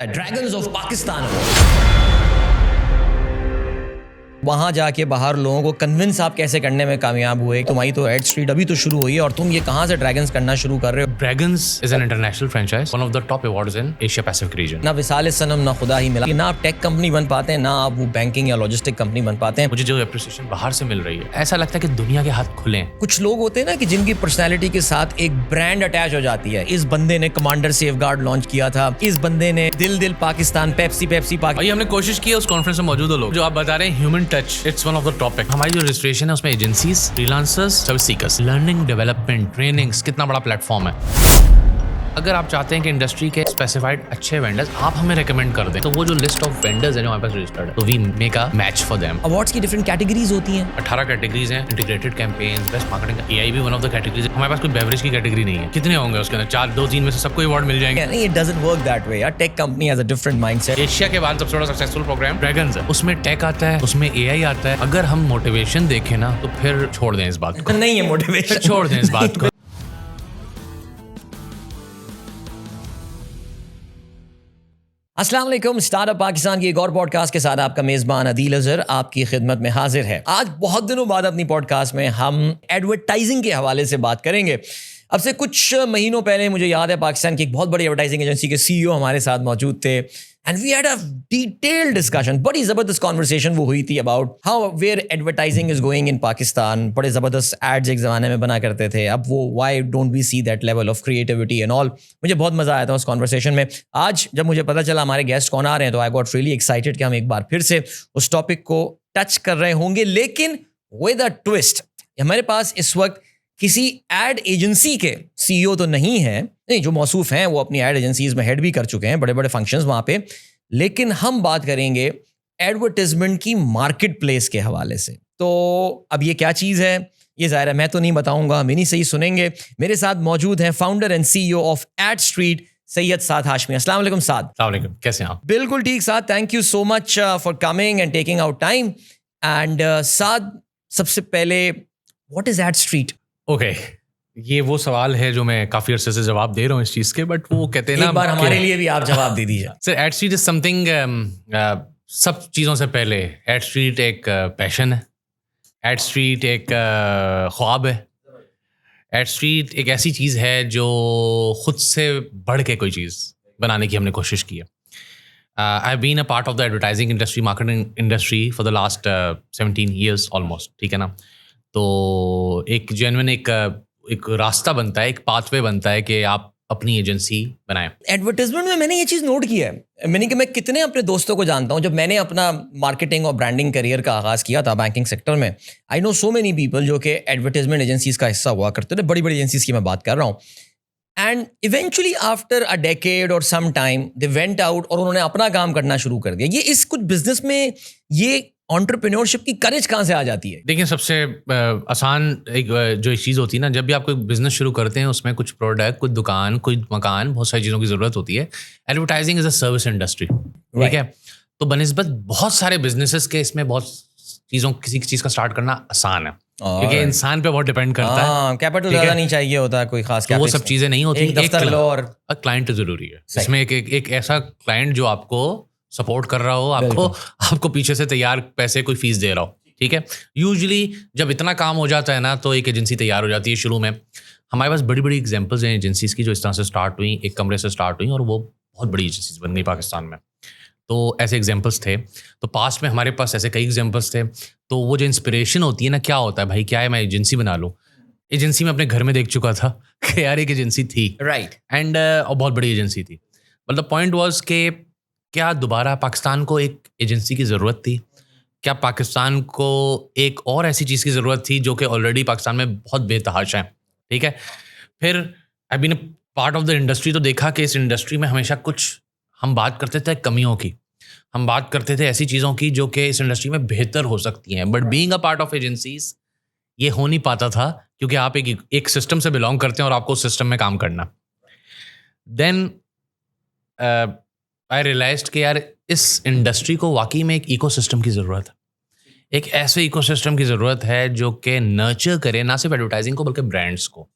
Dragons of Pakistan वहां जाके बाहर लोगों को कन्विंस आप कैसे करने में कामयाब हुए? तुम्हारी तो एड स्ट्रीट अभी तो शुरू हुई है और तुम ये कहां से ड्रैगन्स करना शुरू कर रहे हो? Dragons is an international franchise, one of the top awards in Asia Pacific region. ना विसाल सनम ना खुदा ही मिला, ना आप टेक कंपनी बन पाते हैं, ना आप वो बैंकिंग या लॉजिस्टिक कंपनी बन पाते हैं। मुझे जो एप्रिसिएशन बाहर से मिल रही है, ऐसा लगता है कि दुनिया के हाथ खुले हैं। कुछ लोग होते हैं ना कि जिनकी पर्सनैलिटी के साथ एक ब्रांड अटैच हो जाती है। इस बंदे ने कमांडर सेफगार्ड लॉन्च किया था, इस बंदे ने दिल दिल पाकिस्तान, पेप्सी पाकिस्तान। भाई हमने कोशिश की है उस कॉन्फ्रेंस में मौजूद हो लोग जो आप बता रहे हैं human touch, it's one of the topic. हमारी जो रजिस्ट्रेशन है उसमें agencies, freelancers, service seekers, learning, development, trainings, कितना बड़ा प्लेटफॉर्म है। अगर आप चाहते हैं कि इंडस्ट्री के स्पेसिफाइड अच्छे वेंडर्स आप हमें रेकमेंड कर दें, तो वो जो लिस्ट ऑफ वेंडर्स है जो हमारे पास रजिस्टर्ड है, तो we make a match for them. Awards की डिफरेंट कैटेगरीज होती हैं। 18 कैटेगरीज हैं, integrated campaigns, best marketing, AI भी वन ऑफ द कैटेगरीज है। हमारे पास कोई बेवरेज की कैटेगरी नहीं है। कितने होंगे उसके अंदर? 4, 2, 3 में से सबको अवार्ड मिल जाएंगे? नहीं, it doesn't work that way यार। Tech company has a different mindset. Asia के बाद सबसे बड़ा सक्सेसफुल प्रोग्राम ड्रैगन्स है। उसमें टेक आता है, उसमें एआई आता है। अगर हम मोटिवेशन देखें ना तो फिर छोड़ दें इस बात को। नहीं है मोटिवेशन, छोड़ दें इस बात को। अस्सलाम वालेकुम। स्टार्टअप पाकिस्तान की एक और पॉडकास्ट के साथ आपका मेजबान अदील अजहर आपकी खिदमत में हाजिर है। आज बहुत दिनों बाद अपनी पॉडकास्ट में हम एडवर्टाइजिंग के हवाले से बात करेंगे। अब से कुछ महीनों पहले मुझे याद है पाकिस्तान की एक बहुत बड़ी एडवर्टाइजिंग एजेंसी के सीईओ हमारे साथ मौजूद थे and we had a detailed discussion. बड़ी ज़बरदस्त कॉन्वर्सेशन वो हुई थी about how where advertising is going in Pakistan. बड़े ज़बरदस्त एड्स एक ज़माने में बना करते थे, अब वो why don't we see that level of creativity and all. मुझे बहुत मज़ा आया था उस कॉन्वर्सेशन में। आज जब मुझे पता चला हमारे गेस्ट कौन आ रहे हैं तो आई गॉट रियली एक्साइटेड कि हम एक बार फिर से उस टॉपिक को टच कर रहे होंगे, लेकिन विद अ ट्विस्ट। हमारे पास इस वक्त किसी एड एजेंसी के सीईओ तो नहीं है, नहीं, जो मौसूफ हैं वो अपनी एड एजेंसीज में हेड भी कर चुके हैं, बड़े बड़े फंक्शंस वहाँ पे, लेकिन हम बात करेंगे एडवर्टाइजमेंट की मार्केट प्लेस के हवाले से। तो अब ये क्या चीज़ है ये ज़ाहिर है मैं तो नहीं बताऊंगा, हम इन्हीं से ही सुनेंगे। मेरे साथ मौजूद हैं founder and CEO of Ad Street Syed Saad Hashmi. अस्सलाम वालेकुम साद। अस्सलाम वालेकुम, कैसे हैं आप? बिल्कुल ठीक Saad, thank you so much for coming and taking out time. And Saad, सबसे पहले what is Ad Street? Okay, ये वो सवाल है जो मैं काफी अरसे से जवाब दे रहा हूँ इस चीज के, बट वो कहते हैं ना, एक बार हमारे लिए भी आप जवाब दे दीजिए। Sir, Ad Street is something, सब चीज़ों से पहले एड स्ट्रीट एक पैशन है, एड स्ट्रीट एक ख्वाब है, एड स्ट्रीट एक ऐसी चीज़ है जो खुद से बढ़ के कोई चीज़ बनाने की हमने कोशिश की है। I have been a part of the advertising industry, marketing industry for the last 17 years almost, ठीक है ना। तो एक जेन्युइन एक रास्ता बनता है, एक पाथवे बनता है कि आप अपनी एजेंसी बनाएं। एडवर्टाइजमेंट में मैंने ये चीज़ नोट की है, मैंने कि मैं कितने अपने दोस्तों को जानता हूँ, जब मैंने अपना मार्केटिंग और ब्रांडिंग करियर का आगाज़ किया था बैंकिंग सेक्टर में, I know so many people जो कि एडवर्टाइजमेंट एजेंसीज का हिस्सा हुआ करते थे, बड़ी बड़ी एजेंसीज की मैं बात कर रहा हूँ। And eventually after a decade और some time they went out और उन्होंने अपना काम करना शुरू कर दिया। ये इस कुछ बिजनेस में ये एंटरप्रेन्योरशिप की करेज कहाँ से आ जाती है? देखिए, सबसे आसान एक जो चीज़ होती है ना, जब भी आप कोई बिजनेस शुरू करते हैं उसमें कुछ प्रोडक्ट, कुछ दुकान, कोई मकान, बहुत सारी चीज़ों की ज़रूरत होती है। Advertising is a service industry, ठीक है। तो बनिस्बत बहुत सारे बिजनेसेस के इसमें बहुत चीज़ों, किसी चीज़ का स्टार्ट करना आसान है क्योंकि इंसान पे बहुत डिपेंड करता है। कैपिटल ज़्यादा नहीं चाहिए होता, कोई खास तो वो सब चीज़ें नहीं होती। एक दफ्तर लो और क्लाइंट ज़रूरी है इसमें, एक ऐसा क्लाइंट जो आपको सपोर्ट कर रहा हो, आपको पीछे से तैयार पैसे कोई फीस दे रहा हो, ठीक है। यूजुअली जब इतना काम हो जाता है ना तो एक एजेंसी तैयार हो जाती है। शुरू में हमारे पास बड़ी बड़ी एग्जांपल्स हैं एजेंसीज की जो इस तरह से स्टार्ट हुई, एक कमरे से स्टार्ट हुई और वो बहुत बड़ी एजेंसीज बन गई पाकिस्तान में। तो ऐसे एग्जांपल्स थे, तो पास्ट में हमारे पास ऐसे कई एग्जांपल्स थे। तो वो जो इंस्पिरेशन होती है ना, क्या होता है भाई, क्या है मैं एजेंसी बना लूँ। एजेंसी में अपने घर में देख चुका था कि यार एक एजेंसी थी, राइट, एंड और बहुत बड़ी एजेंसी थी। मतलब पॉइंट वॉज के क्या दोबारा पाकिस्तान को एक एजेंसी की ज़रूरत थी? क्या पाकिस्तान को एक और ऐसी चीज़ की ज़रूरत थी जो कि ऑलरेडी पाकिस्तान में बहुत बेतहाशा है, ठीक है। फिर I been a part of the industry, तो देखा कि इस इंडस्ट्री में हमेशा कुछ हम बात करते थे कमियों की, हम बात करते थे ऐसी चीज़ों की जो कि इस इंडस्ट्री में बेहतर हो सकती हैं, but being a part of agencies ये हो नहीं पाता था क्योंकि आप एक सिस्टम से बिलोंग करते हैं और आपको उस सिस्टम में काम करना। देन आई रियलाइज्ड कि यार इस इंडस्ट्री को वाकई में एक इकोसिस्टम की ज़रूरत है, एक ऐसे इकोसिस्टम की ज़रूरत है जो कि नर्चर करे ना सिर्फ एडवर्टाइजिंग को बल्कि ब्रांड्स को,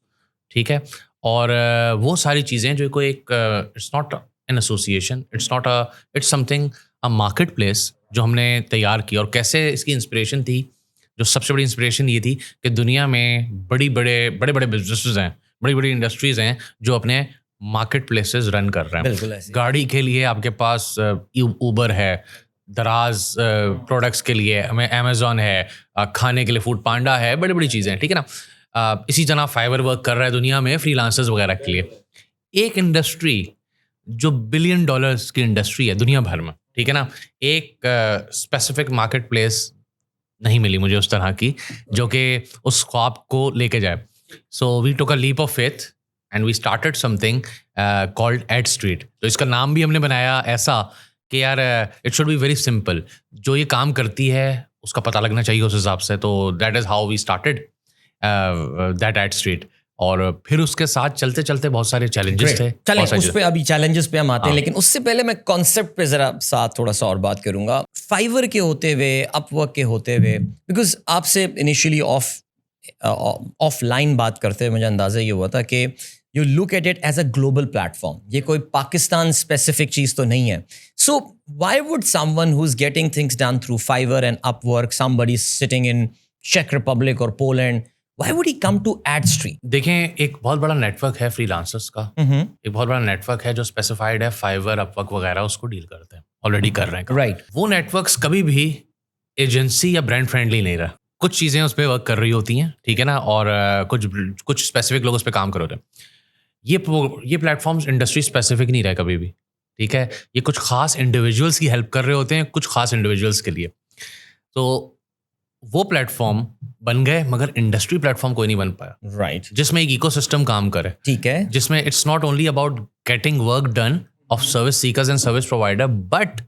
ठीक है। और वो सारी चीज़ें जो कोई एक it's not an association, it's something a market place जो हमने तैयार की। और कैसे इसकी इंस्पिरेशन थी, जो सबसे बड़ी इंस्पिरेशन ये थी कि दुनिया में बड़े बड़े बिजनेसेस हैं, बड़ी बड़ी इंडस्ट्रीज हैं जो अपने मार्केट प्लेसेस रन कर रहे हैं। बिल्कुल ऐसे। गाड़ी के लिए आपके पास ऊबर है, दराज प्रोडक्ट्स के लिए हमें अमेजोन है, खाने के लिए फूड पांडा है, बड़ी बड़ी चीज़ें हैं, ठीक है ना। इसी तरह फाइवर वर्क कर रहा है दुनिया में फ्रीलांसर्स वगैरह के लिए। एक इंडस्ट्री जो $1 बिलियन की इंडस्ट्री है दुनिया भर में, ठीक है ना, एक स्पेसिफिक मार्केट प्लेस नहीं मिली मुझे उस तरह की जो कि उस ख्वाब को लेके जाए। So we took a leap of faith and we started something called Ad street. तो इसका नाम भी हमने बनाया ऐसा कि यार it should be very simple, जो ये काम करती है उसका पता लगना चाहिए उस हिसाब से। तो that is how we started that Ad Street. और फिर उसके साथ चलते चलते बहुत सारे चैलेंजेस थे। चलें उस पे, अभी चैलेंजेस पे हम आते हैं, लेकिन उससे पहले मैं कॉन्सेप्ट पे जरा साथ थोड़ा सा और बात करूंगा। फाइवर के होते हुए, अपवर्क के होते हुए, बिकॉज आपसे इनिशियली ऑफलाइन बात करते हुए मुझे अंदाजा ये हुआ था कि you look at it as a global platform, ये कोई पाकिस्तान स्पेसिफिक चीज़ तो नहीं है। So why would someone who is getting things done through Fiverr and Upwork, somebody sitting in चेक रिपब्लिक और Poland, why would he come to AdStreet? देखें, एक बहुत बड़ा नेटवर्क है फ्रीलांसर्स का, एक बहुत बड़ा नेटवर्क है जो स्पेसिफाइड है, फाइवर अपवर्क वगैरह उसको डील करते हैं, ऑलरेडी कर रहे हैं। राइट। वो नेटवर्क्स कभी भी एजेंसी या ब्रांड फ्रेंडली नहीं रहा। कुछ चीज़ें उस पर वर्क कर रही होती हैं, ठीक है ना, और कुछ स्पेसिफिक लोग उस पर काम कर रहे होते हैं। ये प्लेटफॉर्म्स इंडस्ट्री स्पेसिफिक नहीं रहे कभी भी, ठीक है। ये कुछ खास इंडिविजुअल्स की हेल्प कर रहे होते हैं, कुछ खास इंडिविजुअल्स के लिए। तो वो प्लेटफॉर्म बन गए, मगर इंडस्ट्री प्लेटफॉर्म कोई नहीं बन पाया। राइट। जिसमें एक इकोसिस्टम काम करे, ठीक है, जिसमें it's not only about getting work done of service seekers and service provider, but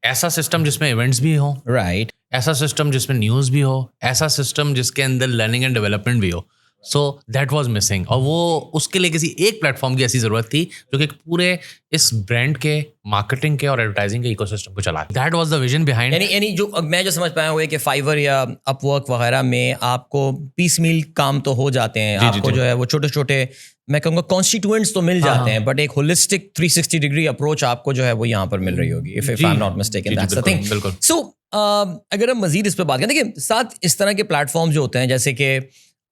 ऐसा सिस्टम जिसमें इवेंट्स भी हो, राइट, ऐसा सिस्टम जिसमें न्यूज़ भी हो, ऐसा सिस्टम जिसके अंदर लर्निंग एंड डेवलपमेंट भी हो। सो दैट वाज मिसिंग, और वो उसके लिए किसी एक प्लेटफॉर्म की ऐसी ज़रूरत थी जो कि पूरे इस ब्रांड के मार्केटिंग के और एडवर्टाइजिंग के इकोसिस्टम को चलाए। That was the vision behind. यानी जो मैं जो समझ पाया हूँ है कि फाइवर या अपवर्क वगैरह में आपको पीस मील काम तो हो जाते हैं, आपको जो है वो छोटे छोटे, मैं कहूँगा कॉन्स्टिट्यूएंट्स तो मिल जाते हैं, बट एक होलिस्टिक 360 डिग्री अप्रोच आपको जो है वो यहाँ पर मिल रही होगी, if I am not mistaken, that's the thing. बिल्कुल। सो अगर हम मजीद इस पर बात करें, देखिए साथ इस तरह के प्लेटफॉर्म जो होते हैं, जैसे कि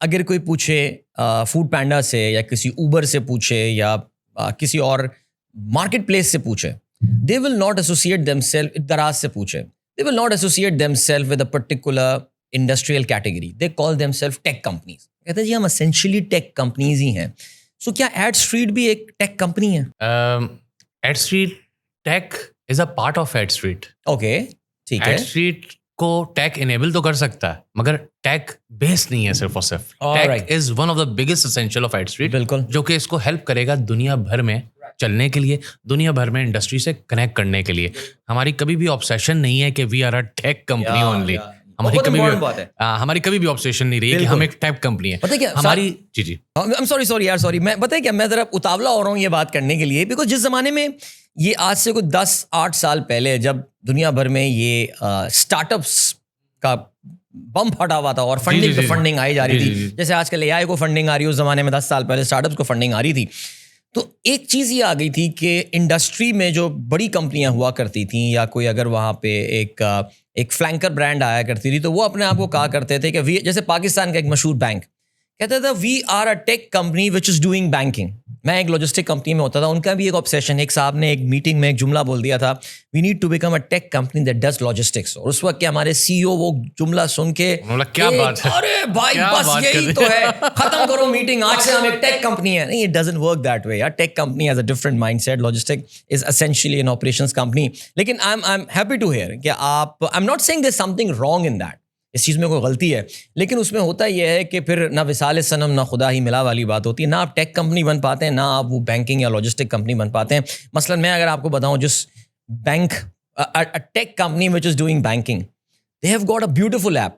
अगर कोई पूछे फूड पैंडा से या किसी ऊबर से पूछे या किसी और मार्केट प्लेस से पूछे, they will not associate themselves, Daraz से पूछे, they will not associate themselves with a particular industrial category, they call themselves tech companies. कहते हैं जी हम एसेंशियली टेक कंपनीज ही हैं। सो क्या एड स्ट्रीट भी एक टेक कंपनी है? Ad Street tech is a part of Ad Street. Okay, ठीक है। एड स्ट्रीट को टेक इनेबल तो कर सकता है, मगर टेक बेस नहीं है सिर्फ और सिर्फ। Tech is one of the biggest essential of Ad Street, बिल्कुल, जो कि इसको हेल्प करेगा दुनिया भर में चलने के लिए, दुनिया भर में इंडस्ट्री से कनेक्ट करने के लिए। हमारी कभी भी ऑब्सेशन नहीं है कि we are a tech company only. हमारी कभी भी ऑब्सेशन नहीं रही है कि हम एक टेक कंपनी है। पता है क्या हमारी जी आई एम सॉरी मैं, पता है क्या, मैं जरा उतावला हो रहा हूँ ये बात करने के लिए, बिकॉज जिस जमाने में ये आज से कोई 10-8 साल पहले जब दुनिया भर में ये स्टार्टअप्स का बम फटा हुआ था और फंडिंग पे फंडिंग आई जा रही थी, जैसे आजकल एआई को फंडिंग आ रही है, उस जमाने में 10 साल पहले स्टार्टअप्स को फंडिंग आ रही थी। तो एक चीज़ ये आ गई थी कि इंडस्ट्री में जो बड़ी कंपनियां हुआ करती थी, या कोई अगर वहाँ पे एक फ्लैंकर ब्रांड आया करती थी, तो वो अपने आप को कहा करते थे कि जैसे पाकिस्तान का एक मशहूर बैंक कहता था, we are a tech company which is doing banking. मैं एक लॉजिस्टिक कंपनी में होता था, उनका भी एक ऑब्सेशन, एक साहब ने एक मीटिंग में एक जुमला बोल दिया था, we need to become a tech company that does logistics. और उस वक्त के हमारे सीईओ वो जुमला सुन के क्या बात है, अरे भाई बस यही तो है, खत्म करो मीटिंग, आज से हम एक टेक कंपनी है। नहीं, it doesn't work that way यार। Tech company has a different mindset, logistic is essentially an operations company. लेकिन I am happy to hear कि आप, I am not saying there is something wrong in that, इस चीज़ में कोई गलती है, लेकिन उसमें होता यह है कि फिर ना विसाल सनम ना खुदा ही मिला वाली बात होती है। ना आप टेक कंपनी बन पाते हैं, ना आप वो बैंकिंग या लॉजिस्टिक कंपनी बन पाते हैं। मसलन मैं अगर आपको बताऊं, जिस bank, a tech company which is doing banking, they have got a beautiful app,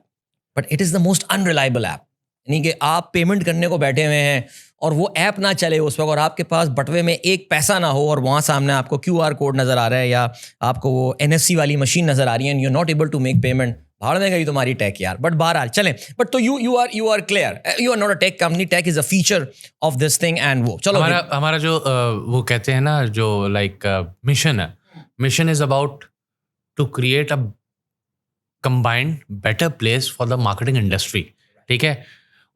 but it is the most unreliable app यानी कि आप पेमेंट करने को बैठे हुए हैं और वो ऐप ना चले उस वक्त और आपके पास बटवे में एक पैसा ना हो और वहाँ सामने आपको QR कोड नज़र आ रहा है या आपको वो NFC वाली मशीन नज़र आ रही है and you not able to make payment, भाड़ में गई तुम्हारी टेक यार। बट बहरहाल चलें, बट तो you are clear, you are not a tech company, tech is a feature of this thing and वो चलो हमारा जो वो कहते हैं ना जो लाइक मिशन है, mission is about to create a combined better place for the marketing industry. ठीक है,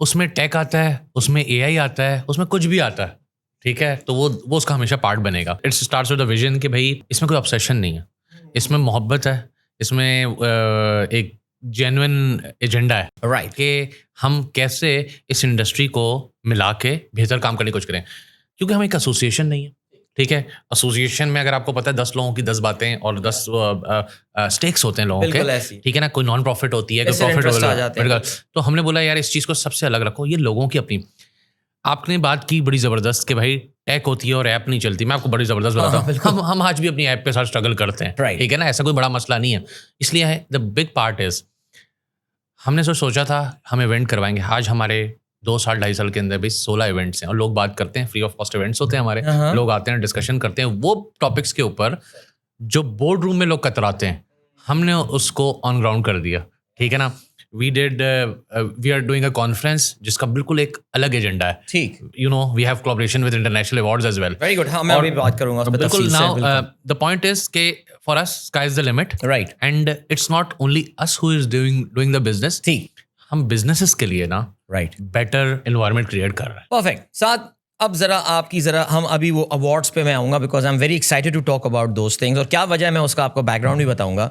उसमें टेक आता है, उसमें AI आता है, उसमें कुछ भी आता है। ठीक है, तो वो उसका हमेशा पार्ट बनेगा। It's starts with the vision कि भाई इसमें कोई ऑब्सेशन नहीं है, इसमें मोहब्बत है, इसमें एक जेन्युइन एजेंडा है, राइट, कि हम कैसे इस इंडस्ट्री को मिला के बेहतर काम करने की कोशिश करें, क्योंकि हम एक एसोसिएशन नहीं है। ठीक है, एसोसिएशन में अगर आपको पता है 10 लोगों की 10 बातें और 10 स्टेक्स होते हैं लोगों बिल्कुल के। ऐसी। ठीक है ना, कोई नॉन प्रॉफिट होती है, कोई Vested प्रॉफिट interest आ जाते हैं। तो हमने बोला यार इस चीज़ को सबसे अलग रखो, ये लोगों की अपनी। आपने बात की बड़ी ज़बरदस्त कि भाई टेक होती है और ऐप नहीं चलती। मैं आपको बड़ी ज़बरदस्त बताता हूँ, हम आज भी अपनी ऐप के साथ स्ट्रगल करते हैं। Right. ठीक है ना, ऐसा कोई बड़ा मसला नहीं है। इसलिए द बिग पार्ट इज हमने सोचा था हम इवेंट करवाएंगे। आज हमारे 2 साल 2.5 साल के अंदर भी 16 इवेंट्स हैं और लोग बात करते हैं, फ्री ऑफ कॉस्ट इवेंट्स होते हैं हमारे। हाँ। लोग आते हैं, डिस्कशन करते हैं वो टॉपिक्स के ऊपर जो बोर्ड रूम में लोग कतराते हैं, हमने उसको ऑन ग्राउंड कर दिया। ठीक है ना, we are doing a conference जिसका बिल्कुल एक अलग एजेंडा है। ठीक, you know we have collaboration with international awards as well. Very good. हाँ, मैं अभी बात करूंगा उस पे बिल्कुल। तफसील से, नाउ बिल्कुल। द पॉइंट इज के for us sky is the limit, right, and it's not only us who is doing the business. ठीक, हम बिजनेसेस के लिए ना राइट, बेटर एनवायरनमेंट क्रिएट कर रहे हैं। परफेक्ट। साथ अब जरा हम अभी वो अवार्ड्स पे मैं आऊँगा because I am very excited to talk about those things और क्या वजह है मैं उसका आपको बैकग्राउंड भी बताऊंगा।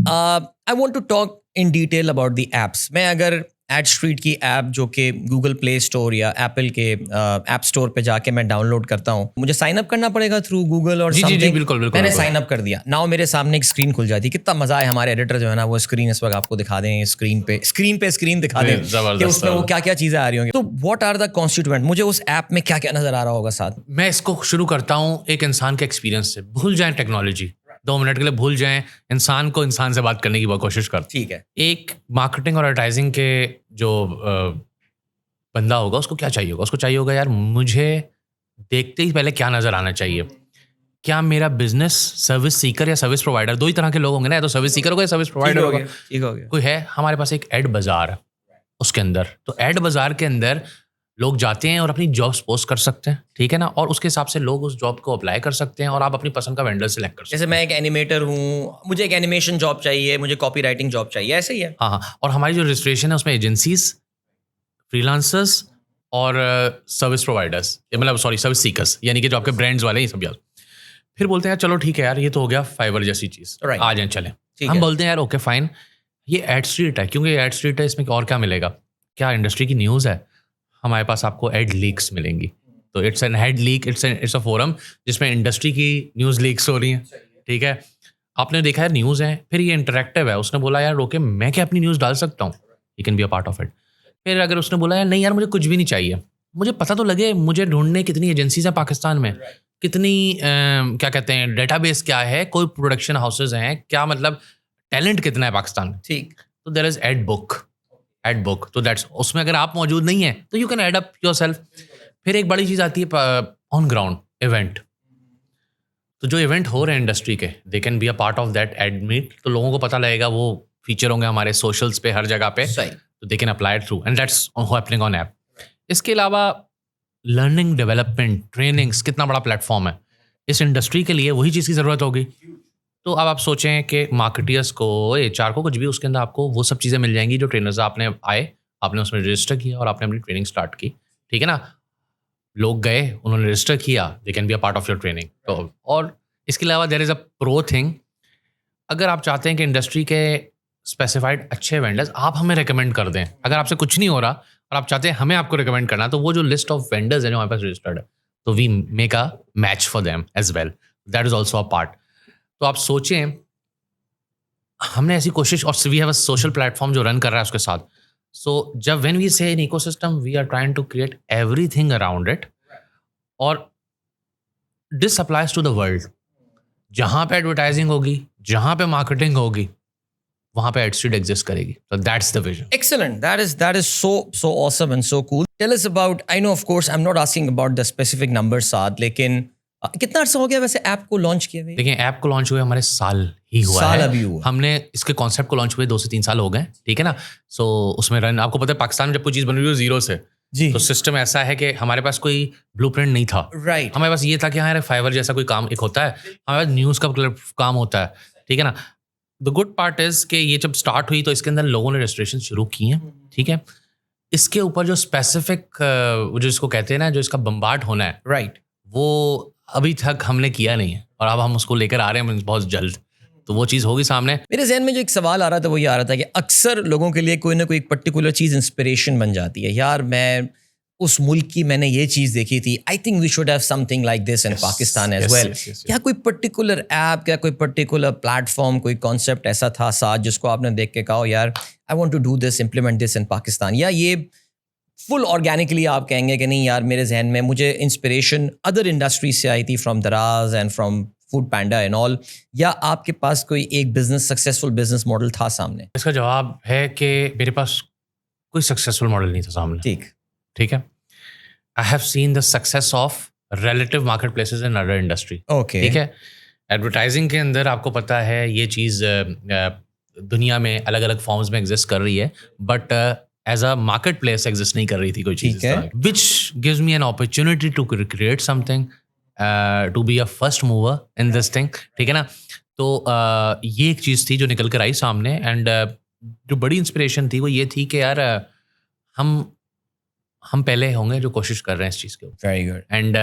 I want to talk in detail about the apps. मैं अगर एड स्ट्रीट की ऐप जो कि गूगल प्ले स्टोर या एप्पल के ऐप स्टोर पे जाके मैं डाउनलोड करता हूँ, मुझे साइन अप करना पड़ेगा थ्रू गूगल और जी, something? बिल्कुल। मैंने बिल्कुल। साइन अप कर दिया। नाउ मेरे सामने एक स्क्रीन खुल जाती है। कितना मजा है, हमारे एडिटर जो है ना वो स्क्रीन इस वक्त आपको दिखा दें, स्क्रीन दिखा दें कि उसमें वो क्या क्या चीजें आ रही होंगी। तो व्हाट आर द कॉन्स्टिट्यूएंट, मुझे उस ऐप में क्या क्या नजर आ रहा होगा साथ? मैं इसको शुरू करता हूँ एक इंसान के एक्सपीरियंस से। भूल जाएं टेक्नोलॉजी, 2 मिनट के लिए भूल जाएं, इंसान को इंसान से बात करने की बहुत कोशिश करते। ठीक है, एक मार्केटिंग और एडवर्टाइजिंग के जो बंदा होगा उसको क्या चाहिए होगा? उसको चाहिए होगा यार मुझे देखते ही पहले क्या नज़र आना चाहिए। क्या मेरा बिजनेस सर्विस सीकर या सर्विस प्रोवाइडर, 2 ही तरह के लोग होंगे ना, या तो सर्विस सीकर होगा या सर्विस प्रोवाइडर होगा। ठीक हो गया। कोई है हमारे पास एक एड बाजार उसके अंदर, तो एड बाजार के अंदर लोग जाते हैं और अपनी जॉब्स पोस्ट कर सकते हैं। ठीक है ना, और उसके हिसाब से लोग उस जॉब को अप्लाई कर सकते हैं और आप अपनी पसंद का वेंडर सेलेक्ट कर सकते हैं। जैसे मैं एक एनिमेटर हूँ, मुझे एक एनिमेशन जॉब चाहिए, मुझे कॉपी राइटिंग जॉब चाहिए, ऐसे ही है। हाँ, और हमारी जो रजिस्ट्रेशन है उसमें एजेंसीज, फ्रीलांसर्स और सर्विस प्रोवाइडर्स, मतलब सॉरी सर्विस सीकर्स, यानी कि जो आपके ब्रांड्स वाले हैं, ये सब यार। फिर बोलते हैं यार चलो ठीक है यार, ये तो हो गया फाइवर जैसी चीज़, Right. आ जाए चलें। ठीक हम है। बोलते हैं यार ओके फाइन, ये एड स्ट्रीट है, क्योंकि एड स्ट्रीट है, इसमें और क्या मिलेगा? क्या इंडस्ट्री की न्यूज़ है? हमारे पास आपको एड लीक्स मिलेंगी। तो it's an head leak, it's a forum जिसमें इंडस्ट्री की न्यूज़ लीक्स हो रही हैं। ठीक है, आपने देखा यार न्यूज़ है, फिर ये इंटरेक्टिव है। उसने बोला यार ओके मैं क्या अपनी न्यूज़ डाल सकता हूँ, you can be a part of it. फिर अगर उसने बोला यार नहीं यार मुझे कुछ भी नहीं चाहिए, मुझे पता तो लगे, मुझे ढूंढने कितनी एजेंसीज हैं पाकिस्तान में, कितनी क्या कहते हैं डेटाबेस क्या है, कोई प्रोडक्शन हाउसेज हैं क्या, मतलब टैलेंट कितना है पाकिस्तान में। ठीक, तो देयर इज एड बुक, तो दैट्स उसमें अगर आप मौजूद नहीं है तो you can add up yourself. फिर एक बड़ी चीज़ आती है ऑन ग्राउंड इवेंट। तो जो इवेंट हो रहे हैं इंडस्ट्री के, they can be a part of that ad meet, तो लोगों को पता लगेगा, वो फीचर होंगे हमारे सोशल्स पे, हर जगह पे, सही। तो they can apply through and that's happening on app. इसके अलावा लर्निंग, डेवलपमेंट, ट्रेनिंग्स, कितना बड़ा प्लेटफॉर्म है इस इंडस्ट्री के लिए, वही चीज़ की ज़रूरत होगी। तो अब आप सोचें कि मार्केटियर्स को, HR को, कुछ भी, उसके अंदर आपको वो सब चीज़ें मिल जाएंगी जो ट्रेनर्स आपने आए, आपने उसमें रजिस्टर किया और आपने अपनी ट्रेनिंग स्टार्ट की। ठीक है ना, लोग गए, उन्होंने रजिस्टर किया, they can be a part of your training. तो और इसके अलावा there is a pro thing, अगर आप चाहते हैं कि इंडस्ट्री के स्पेसिफाइड अच्छे वेंडर्स आप हमें रिकमेंड कर दें, अगर आपसे कुछ नहीं हो रहा और आप चाहते हैं हमें आपको रिकमेंड करना, तो वो जो लिस्ट ऑफ वेंडर्स है जो हमारे पास रजिस्टर्ड है, तो we make a match for them as well, that is also a part. तो आप सोचें, हमने ऐसी कोशिश, और we have a social platform जो रन कर रहा है उसके साथ। सो जब when we say an ecosystem, we are trying to create everything around it, और this applies to the world. जहाँ पे एडवर्टाइजिंग होगी, जहाँ पे मार्केटिंग होगी, वहाँ पे एडस्ट्रीट एग्जिस्ट करेगी. So that's the vision. Excellent. That is so awesome and so cool. Tell us about. I know, of course, I'm not asking about the specific numbers, साथ, लेकिन कितना अर्सा हो गया वैसे ऐप को लॉन्च किए हुए? देखिए, ऐप को लॉन्च हुए हमारे साल ही हुआ साल है. अभी हुआ. हमने इसके कॉन्सेप्ट को लॉन्च हुए 2 से 3 साल हो गए, ठीक है ना. सो उसमें रन, आपको पता है पाकिस्तान में जब कोई चीज़ बन रही हो जीरो से, जी, तो सिस्टम ऐसा है कि हमारे पास कोई ब्लूप्रिंट नहीं था. राइट. हमारे पास ये था कि हाँ यार फाइवर जैसा कोई काम एक होता है, हमारे पास न्यूज़ का काम होता है, ठीक है ना. द गुड पार्ट इज़ कि ये जब स्टार्ट हुई तो इसके अंदर लोगों ने रजिस्ट्रेशन शुरू की हैं, ठीक है. इसके ऊपर जो स्पेसिफिक जो इसको कहते हैं ना, जो इसका बम्बार्ड होना है, राइट, वो अभी तक हमने किया नहीं है, और अब हम उसको लेकर आ रहे हैं बहुत जल्द. तो वो चीज़ होगी सामने. मेरे जहन में जो एक सवाल आ रहा था वो ये आ रहा था कि अक्सर लोगों के लिए कोई ना कोई एक पर्टिकुलर चीज़ इंस्पिरेशन बन जाती है. यार मैं उस मुल्क की मैंने ये चीज़ देखी थी, I think we should have something like this in Pakistan as well. क्या कोई पर्टिकुलर ऐप, क्या कोई पर्टिकुलर प्लेटफॉर्म, कोई कॉन्सेप्ट ऐसा था साथ जिसको आपने देख के कहा यार I want to do this, implement this in Pakistan, या ये फुल ऑर्गेनिकली आप कहेंगे कि नहीं यार मेरे जहन में मुझे इंस्पिरेशन अदर इंडस्ट्रीज से आई थी, फ्रॉम दराज and from food panda and all, या आपके पास कोई एक बिजनेस सक्सेसफुल बिजनेस मॉडल था सामने? इसका जवाब है कि मेरे पास कोई सक्सेसफुल मॉडल नहीं था सामने. ठीक है. I have seen the success of relative market places in other industry. Okay, ठीक है. एडवर्टाइजिंग के अंदर आपको पता है ये चीज़ दुनिया में अलग अलग फॉर्म्स में एग्जिस्ट कर रही है, but as a market place exist नहीं कर रही थी कोई चीज़, which gives me an opportunity to create something, to be a first mover in this thing, ठीक है ना. तो ये एक चीज़ थी जो निकल कर आई सामने, एंड जो बड़ी इंस्पिरेशन थी वो ये थी कि यार हम पहले होंगे जो कोशिश कर रहे हैं इस चीज़ के ऊपर. Very good. And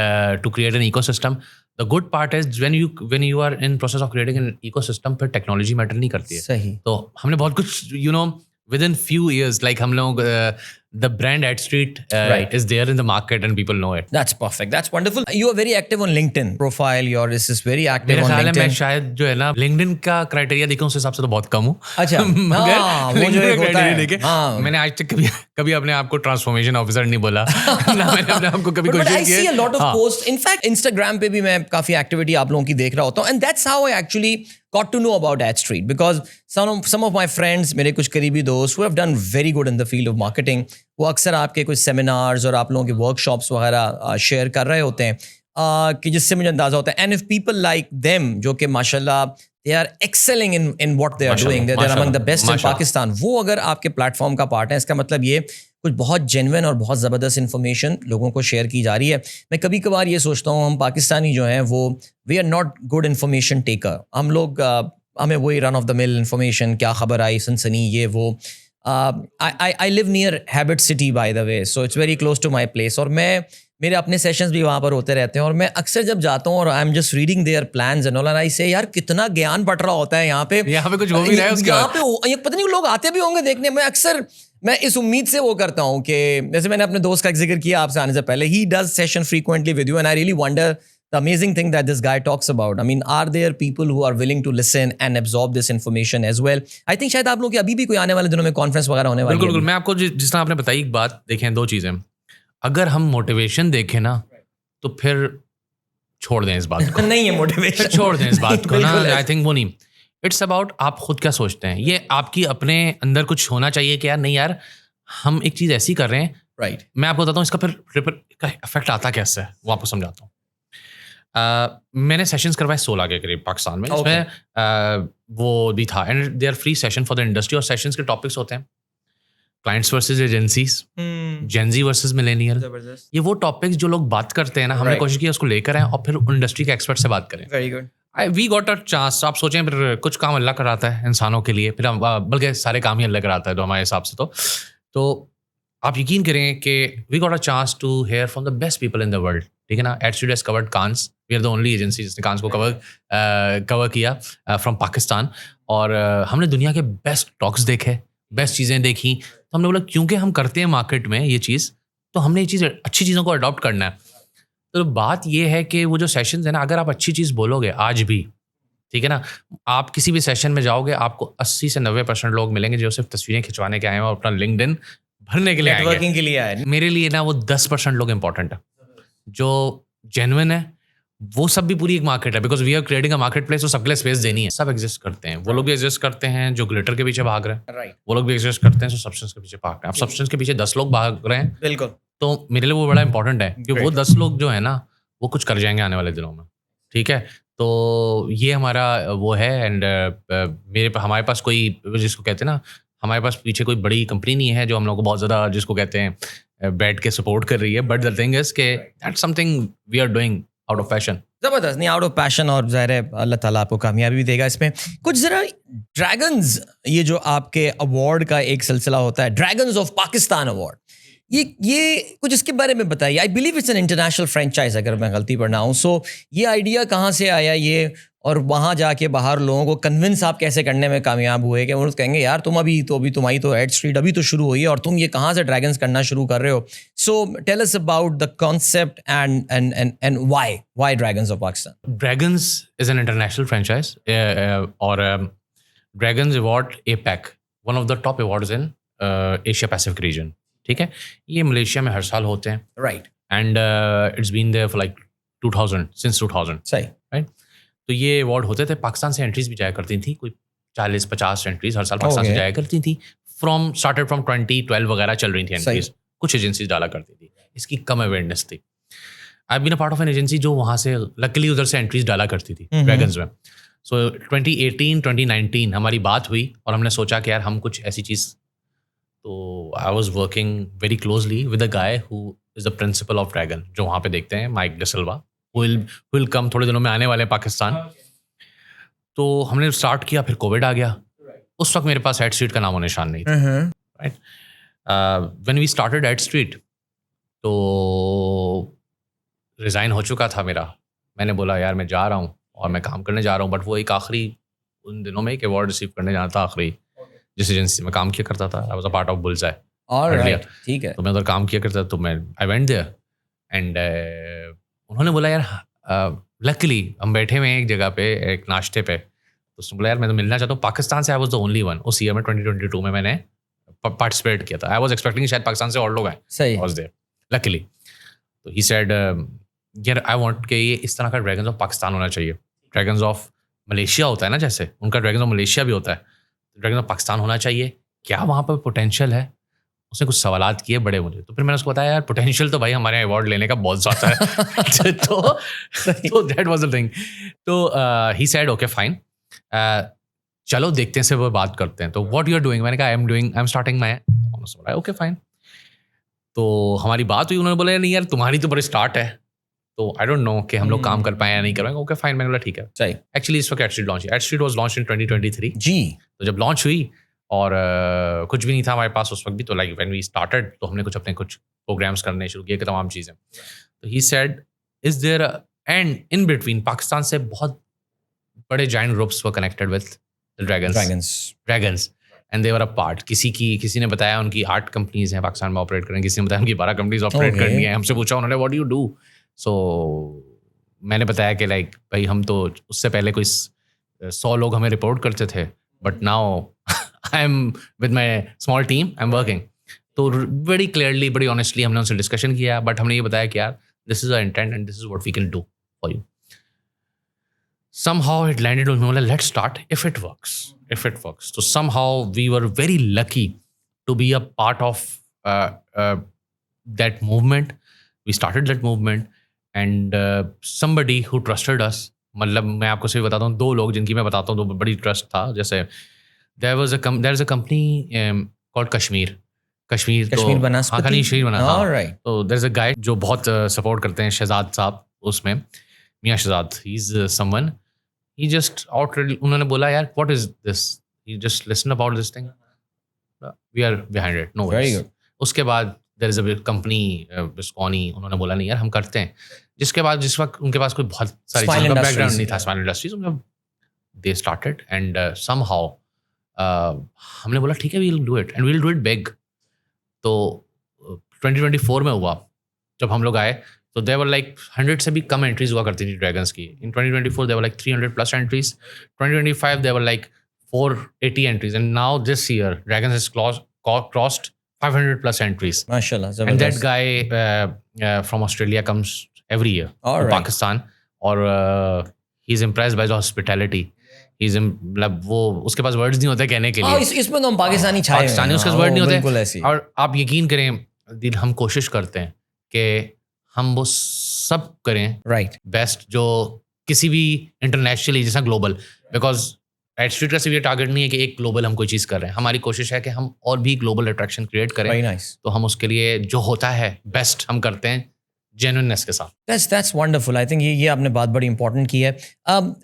to create an ecosystem. The good part is when you are in process of creating an ecosystem, फिर टेक्नोलॉजी मैटर नहीं करती है. सही. तो हमने बहुत कुछ within few years, like हम लोग the brand AdStreet Right. is there in the market and people know it. That's perfect. That's wonderful. You are very active on LinkedIn profile. Yours is very active मेरे on ख्याल है मैं LinkedIn. शायद जो है ना LinkedIn का criteria देखूं उस हिसाब से तो बहुत कम हूँ. अच्छा. मगर हाँ, वो जो LinkedIn एक का होता criteria है. देखे, हाँ. मैंने आज तक कभी अपने आप को ट्रांसफॉर्मेशन ऑफिसर नहीं बोला. ना मैंने अपने आप को कभी But I कोशिश see a lot of हाँ. posts. In fact, Instagram पे भी मैं काफी एक्टिविटी आप लोगों की देख रहा होता हूँ. And that's how I actually got to know about AdStreet, because some of my friends, मेरे कुछ करीबी दोस्त who have done very good in the field of marketing, वो अक्सर आपके कुछ सेमिनार्स और आप लोगों के वर्कशॉप्स वगैरह शेयर कर रहे होते हैं, कि जिससे मुझे अंदाजा होता है. And if people like them, जो कि माशाल्लाह they are excelling in what they are doing, they're among the best in Pakistan, वो अगर आपके प्लेटफॉर्म का पार्ट है, इसका मतलब ये कुछ बहुत जेन्युइन और बहुत ज़बरदस्त इन्फॉर्मेशन लोगों को शेयर की जा रही है. मैं कभी कभार ये सोचता हूँ हम पाकिस्तानी जो हैं वो we are not good information taker. हम लोग हमें वही run of the mill information, क्या खबर आई, सनसनी, ये वो. I live near Habit City by the way, so it's very close to my place, और मेरे अपने सेशंस भी वहाँ पर होते रहते हैं, और मैं अक्सर जब जाता हूँ और I am just reading their plans and all, and I say यार कितना ज्ञान बट रहा होता है यहाँ पे कुछ हो भी रहा है उसके यहाँ पे. ये पता नहीं लोग आते भी होंगे देखने. मैं इस उम्मीद से वो करता हूँ कि जैसे मैंने अपने दोस्त का जिक्र किया आपसे आने से पहले, he does session frequently with you, and I really wonder the amazing thing that this guy talks about. I mean, are there people who are willing to listen and absorb this information as well? I think शायद आप लोग की अभी भी कोई आने वाले दिनों में कॉन्फ्रेंस वगैरह होने वाली है. बिल्कुल. मैं आपको जिस तरह आपने बताई एक बात, देखें दो चीज़ें. अगर हम मोटिवेशन देखें ना तो फिर छोड़ दें इस बात को. नहीं है मोटिवेशन, छोड़ दें इस बात को ना. आई थिंक वो नहीं. इट्स अबाउट आप खुद क्या सोचते हैं. ये आपकी अपने अंदर कुछ होना चाहिए कि यार नहीं यार हम एक चीज़ ऐसी कर रहे हैं. राइट. मैं आपको बताता हूँ इसका फिर का इफेक्ट आता कैसे है, वो आपको समझाता हूँ. मैंने सेशंस करवाए 16 के करीब पाकिस्तान में, जिसमें वो भी था, and they are free session for the industry. और सेशंस के टॉपिक्स होते हैं clients versus agencies, Gen Z versus millennial. ये वो टॉपिक्स जो लोग बात करते हैं ना, हमने कोशिश की उसको लेकर आए और फिर इंडस्ट्री के एक्सपर्ट से बात करें. Very good. We got a chance. आप सोचें फिर कुछ काम अल्लाह कराता है इंसानों के लिए, फिर बल्कि सारे काम ही अल्लाह कराता है तो हमारे हिसाब से तो आप यकीन करें कि we got a chance to hear from the best people in the world. ठीक है ना. AdStreet has covered Cannes. We are the only agency जिसने कांस को कवर किया फ्रॉम पाकिस्तान. और हमने दुनिया के बेस्ट टॉक्स देखे, बेस्ट चीज़ें देखी. तो हमने बोला क्योंकि हम करते हैं मार्केट में ये चीज़, तो हमने ये चीज़ अच्छी चीज़ों को अडॉप्ट करना है. तो बात ये है कि वो जो सेशंस है ना, अगर आप अच्छी चीज़ बोलोगे आज भी, ठीक है ना, आप किसी भी सेशन में जाओगे आपको 80 से 90% लोग मिलेंगे जो सिर्फ तस्वीरें खिंचवाने के आए हैं और अपना लिंक्डइन भरने के लिए आएंगे, नेटवर्किंग के लिए आए. मेरे लिए ना वो 10% लोग इंपॉर्टेंट है जो जेन्युइन है, वो सब भी पूरी एक मार्केट है, because we are creating a market place, तो सबके लिए स्पेस देनी है। सब एग्जिस्ट करते हैं, वो लोग भी एग्जिस्ट करते हैं जो ग्लिटर के पीछे भाग रहे हैं, राइट, वो लोग भी एग्जिस्ट करते हैं जो सब्सटेंस के पीछे भाग रहे हैं। अब सब्सटेंस के पीछे 10 लोग भाग रहे हैं, बिल्कुल, तो मेरे लिए वो बड़ा इंपॉर्टेंट है कि वो Great. 10 लोग जो है ना वो कुछ कर जाएंगे आने वाले दिनों में, ठीक है। तो ये हमारा वो है। एंड हमारे पास कोई, जिसको कहते हैं ना, हमारे पास पीछे कोई बड़ी कंपनी नहीं है जो हम लोग को बहुत ज़्यादा, जिसको कहते हैं, बैठ के सपोर्ट कर रही है। बट द थिंग इज के that's something we are doing out of passion. जबरदस्त, नहीं आउट ऑफ पैशन, और ज़ाहिर है अल्लाह ताला आपको कामयाबी भी देगा इसमें। कुछ ज़रा ड्रैगन्स, ये जो आपके अवार्ड का एक सिलसिला होता है, ड्रैगन्स ऑफ पाकिस्तान अवार्ड, ये कुछ इसके बारे में बताइए। I believe it's an international franchise, अगर मैं गलती पर ना हूँ। सो ये आइडिया कहाँ से आया ये, और वहाँ जाके बाहर लोगों को कन्विंस आप कैसे करने में कामयाब हुए कि वो कहेंगे यार तुम अभी तुम्हारी तो एड स्ट्रीट अभी तो शुरू हुई है और तुम ये कहाँ से ड्रैगन्स करना शुरू कर रहे हो। So tell us about the concept and why dragons of Pakistan. Dragons is an international franchise, और dragons award APAC, one of the top awards in Asia Pacific region, ठीक है। ये मलेशिया में हर साल होते हैं, right, and it's been there for like 2000, since 2000, सही, राइट। तो ये अवार्ड होते थे, पाकिस्तान से एंट्रीज भी जाया करती थी, कोई 40-50 एंट्रीज हर साल पाकिस्तान से जाया करती थी। स्टार्टेड फ्रॉम 2012 वगैरह चल रही थी एंट्रीज, कुछ एजेंसीज डाला करती थी, इसकी कम अवेयरनेस थी। I been a part of an agency जो वहाँ से लकीली उधर से एंट्रीज डाला करती थी ड्रैगन्स में। सो 2018-2019 हमारी बात हुई और हमने सोचा कि यार हम कुछ ऐसी चीज़, तो I was working very closely with a guy who is the principle of dragon, जो वहाँ पे देखते हैं, माइक डिसिल्वा, विल कम थोड़े दिनों में आने वाले हैं पाकिस्तान। तो हमने स्टार्ट किया, फिर कोविड आ गया। उस वक्त मेरे पास एड स्ट्रीट का नामो निशान नहीं था, right. When we started ad street, तो रिज़ाइन हो चुका था मेरा। मैंने बोला यार मैं जा रहा हूँ और मैं काम करने जा रहा हूँ, बट वो एक आखिरी उन दिनों में एक अवार्ड रिसीव करने जाना था, आखिरी जिस एजेंसी में काम किया करता था। I was a part of bullseye, alright, ठीक है। तो मैं उधर काम किया करता, तो मैं आई वेंट देयर एंड उन्होंने बोला यार, लकीली हम बैठे हुए हैं एक जगह पे, एक नाश्ते पे, तो उसने बोला यार मैं तो मिलना चाहता हूँ पाकिस्तान से। I was the only one उस ईयर में, 2022 में मैंने पार्टिसिपेट किया था। आई वाज एक्सपेक्टिंग शायद पाकिस्तान से और लोग आए, सही, वाज देयर लकीली। तो ही सेड यार आई वांट कि ये इस तरह का ड्रैगन्स ऑफ पाकिस्तान होना चाहिए। ड्रैगन्स ऑफ मलेशिया होता है ना, जैसे उनका ड्रैगन्स ऑफ मलेशिया भी होता है, ड्रैगन्स ऑफ पाकिस्तान होना चाहिए, क्या वहाँ पर पोटेंशियल है। उसने कुछ सवालात किए बड़े मुझे, तो फिर मैंने उसको बताया यार पोटेंशियल तो भाई हमारे अवार्ड लेने का बहुत ज़्यादा है। तो दैट वाज द थिंग। तो ही सेड ओके फाइन, चलो देखते हैं, से वो बात करते हैं। तो व्हाट यू आर डूइंग, मैंने कहा आई एम स्टार्टिंग माय, उन्होंने बोला ओके फाइन। तो हमारी बात हुई, उन्होंने बोला नहीं यार तुम्हारी तो बड़ी स्टार्ट है, तो आई डोंट नो कि हम लोग काम कर पाए या नहीं कर पाएंगे। ओके फाइन, मैंने बोला ठीक है। सही, एक्चुअली इस वक्त ad street launch, ad street was launch in 2023 जी। तो जब लॉन्च हुई और कुछ भी नहीं था हमारे पास उस वक्त भी, तो लाइक व्हेन वी स्टार्टेड, तो हमने अपने कुछ प्रोग्राम्स करने शुरू किए, तमाम चीज़ें। तो he said is there and in between Pakistan से बहुत बड़े giant groups were connected with the dragons and they were a part. किसी ने बताया उनकी 8 कंपनीज हैं पाकिस्तान में ऑपरेट करें, किसी ने बताया उनकी 12 कंपनीज ऑपरेट करनी है। हमसे पूछा उन्होंने व्हाट डू यू डू, सो मैंने बताया कि लाइक भाई हम तो उससे पहले कोई 100 लोग हमें रिपोर्ट करते थे, but now I am with my small team, I am working. तो वेरी क्लियरली, बड़ी ऑनेस्टली हमने उनसे डिस्कशन किया, बट हमने ये बताया कि यार this is a intent and this is what we can do for you. Somehow it landed on me, let's start if it works. So somehow we were very lucky to be a part of that movement. We started that movement and somebody who trusted us, मतलब मैं आपको सिर्फ बताता हूँ 2 लोग जिनकी मैं बताता हूँ, 2 बड़ी ट्रस्ट था। जैसे there is a company called Kashmir बना, हाँ कश्मीर बना, हाँ। तो there is a guy जो बहुत सपोर्ट करते हैं, शहजाद साहब, उसमें मियाँ Shahzad, he is someone, he just outright, उन्होंने बोला यार what is this, you just listen about this thing, we are behind it, no worries. Very good. उसके बाद there is a company Bisconi, उन्होंने बोला नहीं यार हम करते हैं। जिसके बाद जिस वक्त उनके पास कोई बहुत सारी चीज़ों का बैकग्राउंड नहीं था, smile industries, they started and somehow हमने बोला ठीक है we'll do it and we'll do it big। तो 2024 में हुआ जब हम लोग आए, तो देवर लाइक 100 से भी कम एंट्रीज हुआ करती थी ड्रैगन्स की। In 2024 there were like 300+ entries, 2025 there were like 480 entries, and now this year dragons has crossed 500+ entries, माशाल्लाह। And that guy from Australia comes every year to Pakistan और he is impressed by the hospitality, मतलब वो उसके पास words नहीं होते कहने के लिए। इसमें तो हम पाकिस्तानी छाए हुए हैं। पाकिस्तानी उसके पास हाँ, वर्ड नहीं बिल्कुल होते। ऐसी। और आप यकीन करें दिल, हम कोशिश करते हैं कि हम वो सब करें राइट बेस्ट जो किसी भी इंटरनेशनली जैसा ग्लोबल, बिकॉज एट स्ट्रीट का सिर्फ ये टारगेट नहीं है कि एक ग्लोबल हम कोई चीज़ कर रहे हैं, हमारी कोशिश है कि हम और भी ग्लोबल अट्रैक्शन क्रिएट करें। Very nice. तो हम उसके लिए जो होता है बेस्ट हम करते हैं जेन्युइननेस के साथ। That's wonderful. I think ये आपने बात बड़ी important की है.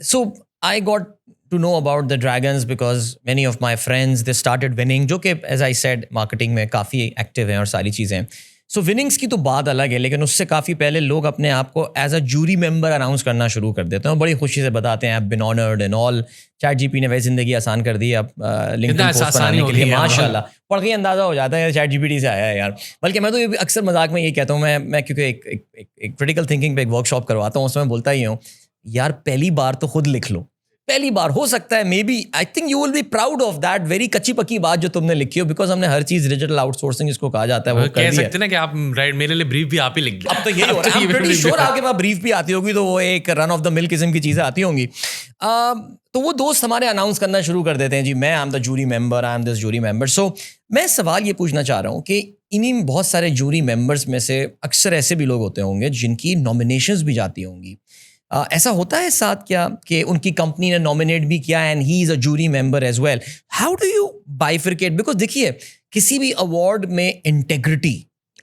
So I got to know about the Dragons because many of my friends they started winning, जो कि as I said marketing में काफ़ी active हैं और सारी चीज़ें। So winnings की तो बात अलग है, लेकिन उससे काफ़ी पहले लोग अपने आप को as a jury member announce करना शुरू कर देते हैं और बड़ी खुशी से बताते हैं I've been honored and all. ChatGPT ने वैसे ज़िंदगी आसान कर दी है अब LinkedIn पोस्ट बनाने के लिए, माशाल्लाह पढ़ के अंदाज़ा हो जाता है ChatGPT से आया है यार। बल्कि मैं तो ये अक्सर मजाक में ये कहता हूँ, मैं क्योंकि एक क्रिटिकल थिंकिंग पे एक वर्कशॉप करवाता हूँ, उसमें बोलता ही हूँ यार पहली बार तो खुद लिख लो, पहली बार हो सकता है maybe I think you will be proud of that very कच्ची पक्की बात जो तुमने लिखी हो, बिकॉज हमने हर चीज डिजिटल आउटसोर्सिंग इसको कहा जाता है वो कह सकते हैं ना कि आप राइट मेरे लिए ब्रीफ भी आप ही लिख दो। अब तो यही हो रहा है। I'm pretty sure आपके पास ब्रीफ भी आती होगी, तो वो एक रन ऑफ द मिल किस्म की चीजें आती होंगी। तो वो दोस्त हमारे अनाउंस करना शुरू कर देते हैं जी मैं I am the jury member, I am this jury member. So मैं सवाल ये पूछना चाह रहा हूँ कि इन्हीं बहुत सारे जूरी मेंबर्स में से अक्सर ऐसे भी लोग होते होंगे जिनकी नॉमिनेशंस भी जाती होंगी। ऐसा होता है साथ क्या कि उनकी कंपनी ने नॉमिनेट भी किया and he is a jury member as well? How do you bifurcate? Because देखिए किसी भी अवार्ड में इंटेग्रिटी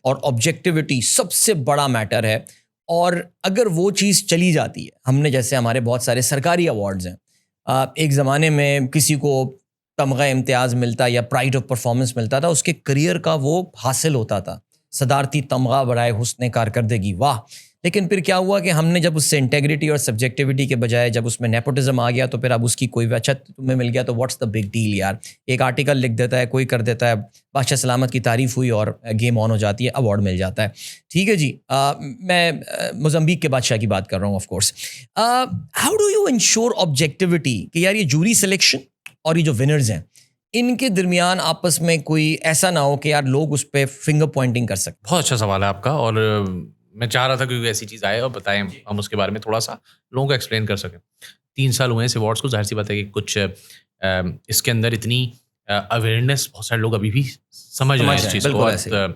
और ऑब्जेक्टिविटी सबसे बड़ा मैटर है, और अगर वो चीज़ चली जाती है, हमने जैसे हमारे बहुत सारे सरकारी अवार्ड्स हैं, एक ज़माने में किसी को तमगा इम्तियाज़ मिलता या प्राइड ऑफ परफॉर्मेंस मिलता था, उसके करियर का वो हासिल होता था, सदारती तमगा बराए हुस्न कारकर्दगी, वाह। लेकिन फिर क्या हुआ कि हमने जब उससे इंटेग्रिटी और सब्जेक्टिविटी के बजाय जब उसमें नेपोटिज्म आ गया, तो फिर अब उसकी कोई अच्छा तुम्हें मिल गया तो व्हाट्स द बिग डील यार, एक आर्टिकल लिख देता है कोई, कर देता है, बादशाह सलामत की तारीफ हुई और गेम ऑन हो जाती है, अवार्ड मिल जाता है। ठीक है जी, मैं मोज़म्बिक के बादशाह की बात कर रहा हूँ of course. How do you ensure objectivity कि यार ये जूरी सिलेक्शन और ये जो विनर्स हैं इनके दरमियान आपस में कोई ऐसा ना हो कि यार लोग उस पर फिंगर पॉइंटिंग कर सकते? बहुत अच्छा सवाल है आपका, और मैं चाह रहा था कि ऐसी चीज़ आए और बताएं, हम उसके बारे में थोड़ा सा लोगों को एक्सप्लेन कर सकें। 3 साल हुए इस अवार्ड्स को, जाहिर सी बात है कि कुछ इसके अंदर इतनी अवेयरनेस बहुत सारे लोग अभी भी समझ रहे हैं इस चीज़ को।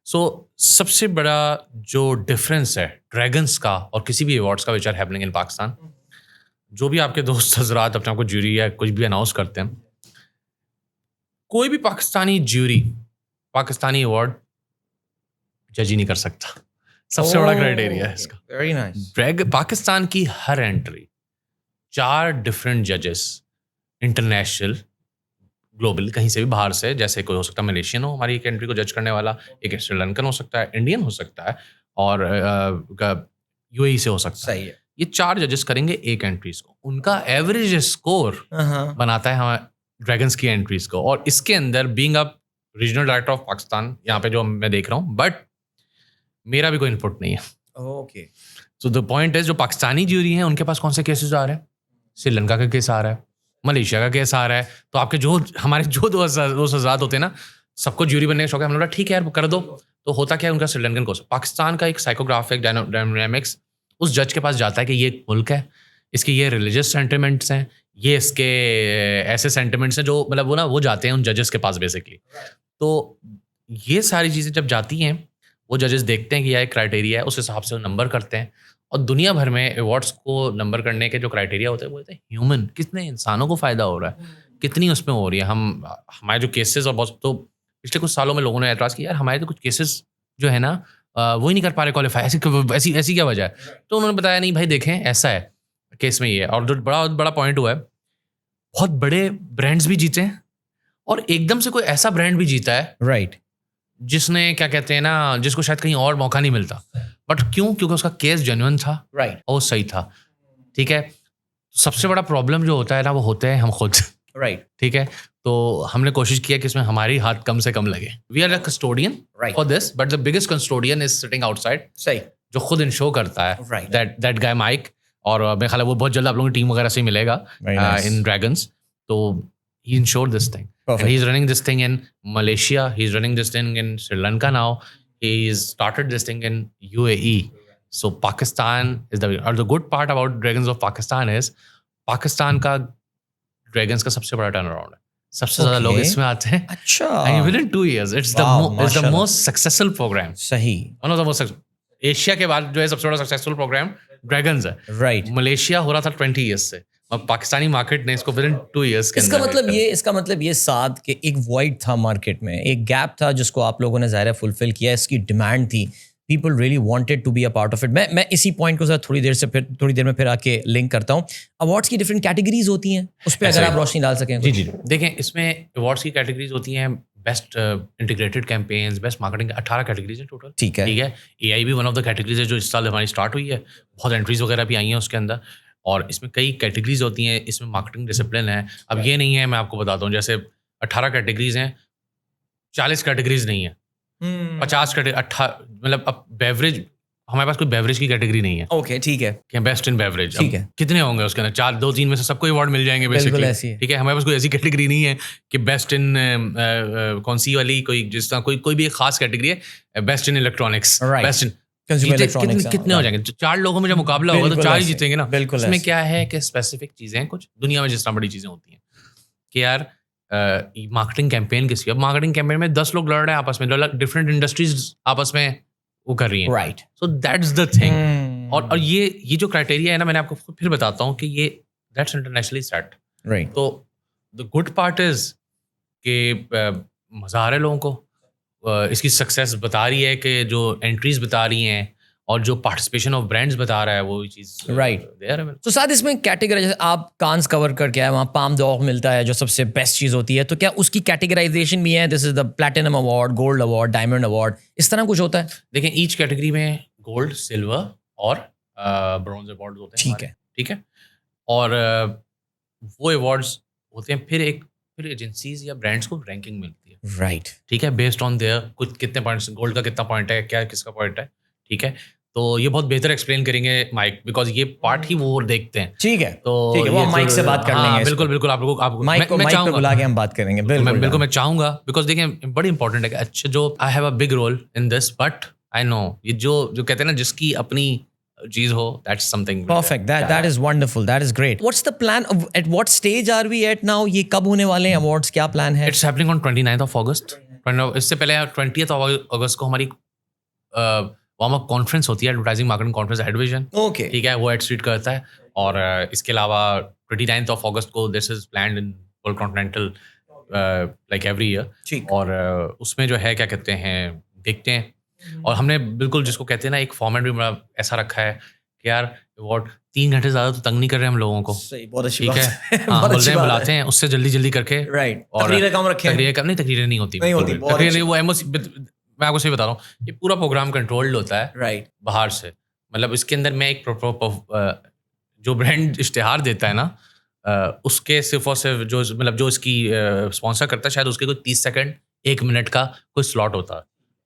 सो सबसे बड़ा जो डिफरेंस है ड्रैगन्स का और किसी भी अवार्ड्स का which are happening in Pakistan, जो भी आपके दोस्त हजरात अपने आपको ज्यूरी या कुछ भी अनाउंस करते हैं, कोई भी पाकिस्तानी ज्यूरी पाकिस्तानी अवार्ड जज ही नहीं कर सकता। सबसे बड़ा क्राइटेरिया है इसका। Very nice. पाकिस्तान की हर एंट्री 4 डिफरेंट जजेस, इंटरनेशनल, ग्लोबल, कहीं से भी बाहर से, जैसे कोई हो सकता है मलेशियन हो हमारी एक एंट्री को जज करने वाला, एक श्रीलंकन हो सकता है, इंडियन हो सकता है, और यूएई से हो सकता है। सही है। ये 4 जजेस करेंगे एक एंट्रीज को, उनका एवरेज स्कोर बनाता है हमारे ड्रैगन्स की एंट्रीज को। और इसके अंदर being a regional director of Pakistan, यहाँ पे जो मैं देख रहा हूँ, बट मेरा भी कोई इनपुट नहीं है। Okay. So the point is, जो पाकिस्तानी ज्यूरी हैं उनके पास कौन से केसेस आ रहे हैं? श्रीलंका का केस आ रहा है, मलेशिया का केस आ रहा है। तो आपके जो हमारे जो दोस्त हजरात होते हैं ना, सबको ज्यूरी बनने का शौक है, हम लोग ठीक है यार कर दो। तो होता क्या है, उनका श्रीलंकन कोर्स, पाकिस्तान का एक साइकोग्राफिक डायनामिक्स उस जज के पास जाता है कि ये एक मुल्क है, इसके ये रिलीजियस सेंटिमेंट्स हैं, ये इसके ऐसे सेंटिमेंट्स हैं जो मतलब वो ना वो जाते हैं उन जजेस के पास बेसिकली। तो ये सारी चीज़ें जब जाती हैं, वो जजेस देखते हैं कि यह एक क्राइटेरिया है, उस हिसाब से वो नंबर करते हैं। और दुनिया भर में अवार्ड्स को नंबर करने के जो क्राइटेरिया होते हैं वो होते हैं ह्यूमन, कितने इंसानों को फ़ायदा हो रहा है, कितनी उसमें हो रही है। हमारे जो केसेस, और बहुत तो पिछले कुछ सालों में लोगों ने एतराज़ किया यार हमारे तो कुछ केसेस जो है ना वो ही नहीं कर पा रहे क्वालिफाई, ऐसी क्या वजह है? तो उन्होंने बताया नहीं भाई देखें ऐसा है केस में ये है। और जो बड़ा पॉइंट हुआ है, बहुत बड़े ब्रांड्स भी जीते हैं और एकदम से कोई ऐसा ब्रांड भी जीता है, राइट, जिसने क्या कहते हैं ना, जिसको शायद कहीं और मौका नहीं मिलता, बट क्यों? क्योंकि उसका केस जेन्युइन था, राइट, और सही था। ठीक है, सबसे बड़ा प्रॉब्लम जो होता है ना, वो होते हैं हम खुद। राइट, ठीक है, तो हमने कोशिश किया कि इसमें हमारी हाथ कम से कम लगे। We are a custodian for this, but the biggest custodian is sitting outside, सही, जो खुद इंश्योर करता है, Right. That guy mic. और मेरे ख्याल है वो बहुत जल्द आप लोगों की टीम वगैरह से मिलेगा इन ड्रैगन्स। तो he ensured this thing. Perfect. And he's running this thing in Malaysia. He's running this thing in Sri Lanka now. He's started this thing in UAE. So Pakistan is the good part about Dragons of Pakistan is Pakistan का dragons का सबसे बड़ा turn around है, सबसे ज्यादा लोग इसमें आते हैं। अच्छा। And within 2 years, it's the most successful program. सही। One of the most Asia के बाद जो है सबसे बड़ा सक्सेसफुल प्रोग्राम ड्रैगन्स है। राइट। मलेशिया हो रहा था 20 years से, और पाकिस्तानी मार्केट ने इसको within 2 years के अंदर इसका मतलब ये साथ के एक वॉइड था मार्केट में, एक गैप था जिसको आप लोगों ने ज़ाहिर फुलफिल किया, इसकी डिमांड थी, people really wanted to be a part of it. मैं इसी पॉइंट को जरा थोड़ी देर में फिर आके लिंक करता हूँ। अवार्ड्स की डिफरेंट कैटेगरीज होती हैं, उस पर अगर आप रोशनी डाल सकें। जी देखें, इसमें अवार्ड्स की कैटेगरीज होती हैं, best integrated campaigns, best marketing, 18 categories है टोटल। ठीक है। AI भी वन ऑफ द कैटेगरीज है जो इस साल हमारी स्टार्ट हुई है, बहुत एंट्रीज वगैरह भी आई हैं उसके अंदर, और इसमें कई कैटेगरीज होती हैं, इसमें मार्केटिंग डिसिप्लिन है। अब ये नहीं है, मैं आपको बताता हूँ, जैसे 18 कैटेगरीज हैं, 40 कैटेगरीज नहीं है, 50 कैटेगरी, मतलब अब बेवरेज, हमारे पास कोई बेवरेज की कैटेगरी नहीं है। ओके, ठीक है। क्या बेस्ट इन बेवरेज, ठीक है, कितने होंगे उसके अंदर, 4 2 3 में से सबको अवार्ड मिल जाएंगे बेसिकली। ठीक है, हमारे पास कोई ऐसी कैटेगरी नहीं है कि बेस्ट इन कौन सी वाली, कोई जिस तरह कोई भी एक खास कैटेगरी है, best in electronics, best in कितने हो जाएंगे, 4 लोगों में जब मुकाबला होगा तो 4 ही जीतेंगे ना। इसमें क्या है कि स्पेसिफिक चीजें, कुछ दुनिया में जिस तरह बड़ी चीजें होती हैं कि यार मार्केटिंग कैंपेन किसी, अब मार्केटिंग कैंपेन में 10 लोग लड़ रहे हैं आपस में, डिफरेंट इंडस्ट्रीज आपस में वो कर रही हैं, right. So that's the thing. और ये जो क्राइटेरिया है ना, मैंने आपको फिर बताता हूँ कि ये दैट्स इंटरनेशनली सेट, राइट। तो द गुड पार्ट इज कि मजा आ रहा है लोगों को, इसकी सक्सेस बता रही है कि जो एंट्रीज बता रही हैं और जो पार्टिसिपेशन ऑफ ब्रांड्स बता रहा है वो चीज़, राइट। तो साथ इसमें कैटेगरी, जैसे आप कांस कवर करके आए, वहाँ पाम डॉग मिलता है जो सबसे बेस्ट चीज़ होती है, तो क्या उसकी कैटेगराइजेशन भी है, this is the platinum award, gold award, diamond award, इस तरह कुछ होता है? देखिए, ईच कैटेगरी में गोल्ड, सिल्वर और ब्रॉन्ज अवार्ड होते हैं। ठीक है। और वो अवार्ड्स होते हैं, फिर एजेंसीज या ब्रांड्स को रैंकिंग मिलती है, राइट। ठीक है, बेस्ड ऑन देयर कुछ कितने पॉइंट्स, गोल्ड का कितना पॉइंट है, क्या किसका पॉइंट है। ठीक है, तो ये बहुत बेहतर एक्सप्लेन करेंगे माइक, बिकॉज ये पार्ट ही वो देखते हैं। ठीक है, तो वो माइक से बात कर लेंगे। बिल्कुल आपको माइक पे बुला के हम बात करेंगे। बिल्कुल मैं चाहूंगा, बिकॉज देखिए बड़ी इंपॉर्टेंट है। अच्छा, जो I have a big role in this, but I know ये जो कहते हैं ना, जिसकी अपनी चीज हो, that's something perfect, that is wonderful, that is great. What's the plan, at what stage are we at now? ये कब होने वाले हैं अवार्ड्स, क्या प्लान है? It's happening on 29th of August। इससे पहले 20th of August को हमारी वार्म अप कॉन्फ्रेंस होती है, एडवर्टाइजिंग मार्केटिंग कॉन्फ्रेंस एडविजन। ओके, ठीक है, वो एडस्ट्रीट करता है। और इसके अलावा 29th of August को this is planned in full continental like every year. और उसमें जो है क्या कहते हैं, देखते हैं। और हमने बिल्कुल जिसको कहते हैं ना, एक फॉर्मेट भी बड़ा ऐसा रखा है कि यार अवार्ड 3 घंटे ज्यादा तो तंग नहीं कर रहे हम लोगों को। सही, बहुत अच्छी बात है। हाँ, बोलते हैं, बुलाते हैं, उससे जल्दी करके, राइट। और तकरीरें कम रखें, तकरीरें नहीं होती, तकरीरें वो एमओसी। मैं आपको सही बता रहा हूँ, ये पूरा प्रोग्राम कंट्रोल्ड होता है, राइट, बाहर से। मतलब इसके अंदर मैं एक जो ब्रांड इश्तिहार देता है ना, उसके सिर्फ और सिर्फ जो इसकी स्पॉन्सर करता है, शायद उसके कोई 30 सेकंड 1 मिनट का कोई स्लॉट होता है।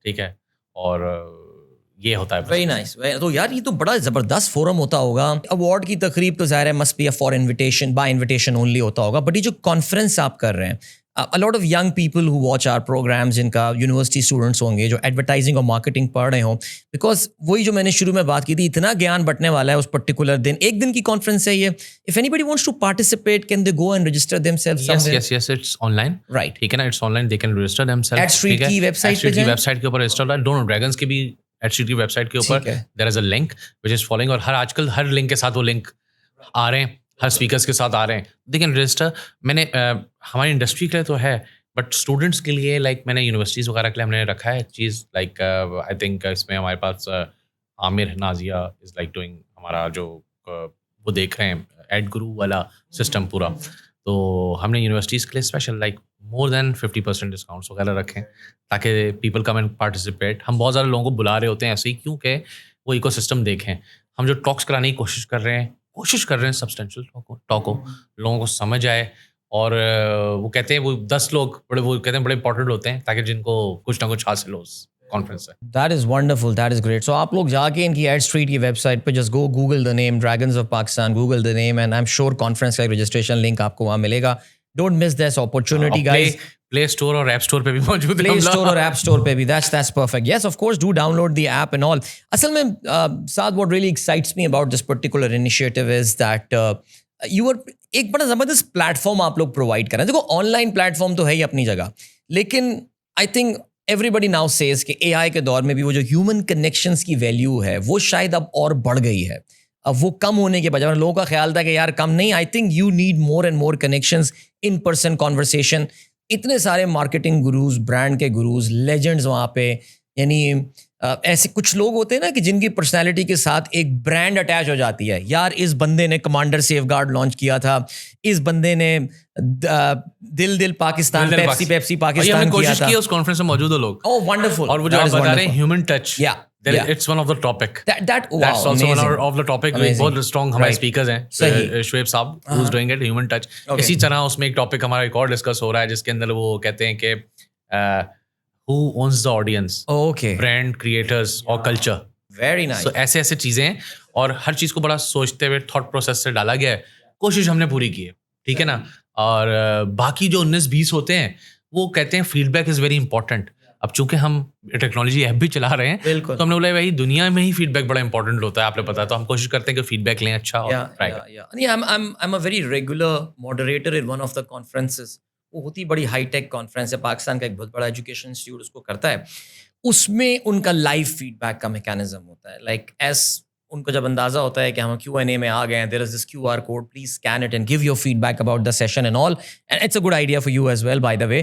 ठीक है, और ये होता है। Very nice. तो यार ये तो बड़ा जबरदस्त फोरम होता होगा। अवार्ड की तकरीब तो ज़ाहिर है must be for invitation, by invitation only होता होगा, बट ये जो कॉन्फ्रेंस आप कर रहे हैं, a lot of young people who watch our programs, जिनका यूनिवर्सिटी स्टूडेंट्स होंगे जो एडवर्टाइजिंग और मार्केटिंग पढ़ रहे हों, बिकॉज वही जो मैंने शुरू में बात की थी, इतना ज्ञान बंटने वाला है उस पर्टिकुलर दिन। एक दिन की कॉन्फ्रेंस है ये। If anybody wants to participate, can they go and register themselves somewhere? Yes, it's online, right. ठीक है ना, it's online, they can register themselves. Ad Street की वेबसाइट पे जाएं, वेबसाइट के ऊपर रजिस्टर होता है। दोनों ड्रैगन्स की भी एडस्ट्रीट की वेबसाइट के ऊपर there is a link which is following, और आजकल हर लिंक के साथ वो लिंक आ रहे हैं, हर स्पीकर्स के साथ आ रहे हैं, दे कैन रजिस्टर। मैंने हमारी इंडस्ट्री के लिए तो है, बट स्टूडेंट्स के लिए लाइक मैंने यूनिवर्सिटीज़ वगैरह के लिए हमने रखा है चीज़, लाइक आई थिंक इसमें हमारे पास Aamir Nazia is like doing, हमारा जो वो देख रहे हैं एड गुरु वाला सिस्टम पूरा। तो हमने यूनिवर्सिटीज़ के लिए special like more than 50% discounts वगैरह रखें, ताकि पीपल कम एंड पार्टिसिपेट। हम बहुत ज़्यादा लोगों को बुला रहे होते हैं ऐसे ही, क्योंकि वो इकोसिस्टम देखें। हम जो टॉक्स कराने की कोशिश कर रहे हैं सब्सटेंशियल टॉक हो, लोगों को समझ आए। और वो कहते हैं, वो 10 लोग वो कहते हैं बड़े इंपॉर्टेंट होते हैं, ताकि जिनको कुछ ना कुछ हासिल हो कॉन्फ्रेंस है। That is wonderful, that is great. So आप लोग जाके इनकी एडस्ट्रीट की वेबसाइट पे just go, Google the name dragons of Pakistan, Google the name, and I am sure conference का रजिस्ट्रेशन लिंक आपको वहाँ मिलेगा। Don't miss this opportunity, guys. Play store और ऐप स्टोर पे भी मौजूद है प्ले स्टोर और ऐप स्टोर पे भी. That's perfect. Yes, of course, do download the app and all. असल में साथ what really excites me about this particular initiative is that you are एक बड़ा ज़बरदस्त प्लेटफॉर्म आप लोग प्रोवाइड कर रहे हैं. देखो ऑनलाइन प्लेटफॉर्म तो है ही अपनी जगह, लेकिन I think everybody now says कि एआई के दौर में भी वो जो ह्यूमन कनेक्शंस की वैल्यू है वो शायद अब और बढ़ गई है. अब वो कम होने के बजाय लोगों का ख्याल था कि यार कम नहीं. आई think you need more and more connections, in person conversation. इतने सारे मार्केटिंग गुरुज, ब्रांड के गुरुज, लेजेंड्स वहाँ पे. यानी ऐसे कुछ लोग होते हैं ना कि जिनकी पर्सनालिटी के साथ एक ब्रांड अटैच हो जाती है. यार इस बंदे ने कमांडर सेफगार्ड लॉन्च किया था, इस बंदे ने दिल पाकिस्तान, पेप्सी पाकिस्तान किया था. उस कॉन्फ्रेंस में मौजूद हो लोग. ओह वंडरफुल. और वो जो आप बता रहे हैं human touch, Yeah. It's one of the topic. That's also amazing. one of the topic. बहुत strong हमारे speakers हैं. शुएब साहब, who's doing it, human touch. इसी तरह उसमें एक topic हमारा एक और डिस्कस हो रहा है जिसके अंदर वो कहते हैं कि who owns the audience? Okay. Brand creators और culture. Very nice. So ऐसे चीजें हैं और हर चीज को बड़ा सोचते हुए थॉट प्रोसेस से डाला गया है. कोशिश हमने पूरी की है, ठीक है ना. और बाकी जो 19-20 होते हैं वो कहते हैं फीडबैक इज वेरी इंपॉर्टेंट. अब चूंकि हम टेक्नोलॉजी ऐप भी चला रहे हैं तो हमने बोला भाई दुनिया में ही फीडबैक बड़ा इंपॉर्टेंट होता है, आपने पता है. तो हम कोशिश करते हैं कि फीडबैक लें अच्छा. I'm a very regular moderator in one of the conferences. वो होती बड़ी हाई टेक कॉन्फ्रेंस है, पाकिस्तान का एक बहुत बड़ा एजुकेशन इंस्टीट्यूट उसको करता है. उसमें उनका लाइव फीडबैक का मैकेनिज्म होता है. लाइक उनको जब अंदाजा होता है कि हम Q&A में आ गए हैं, there is this QR code, please scan it and give your feedback about the session and all. And it's a good idea for you as well, by the way.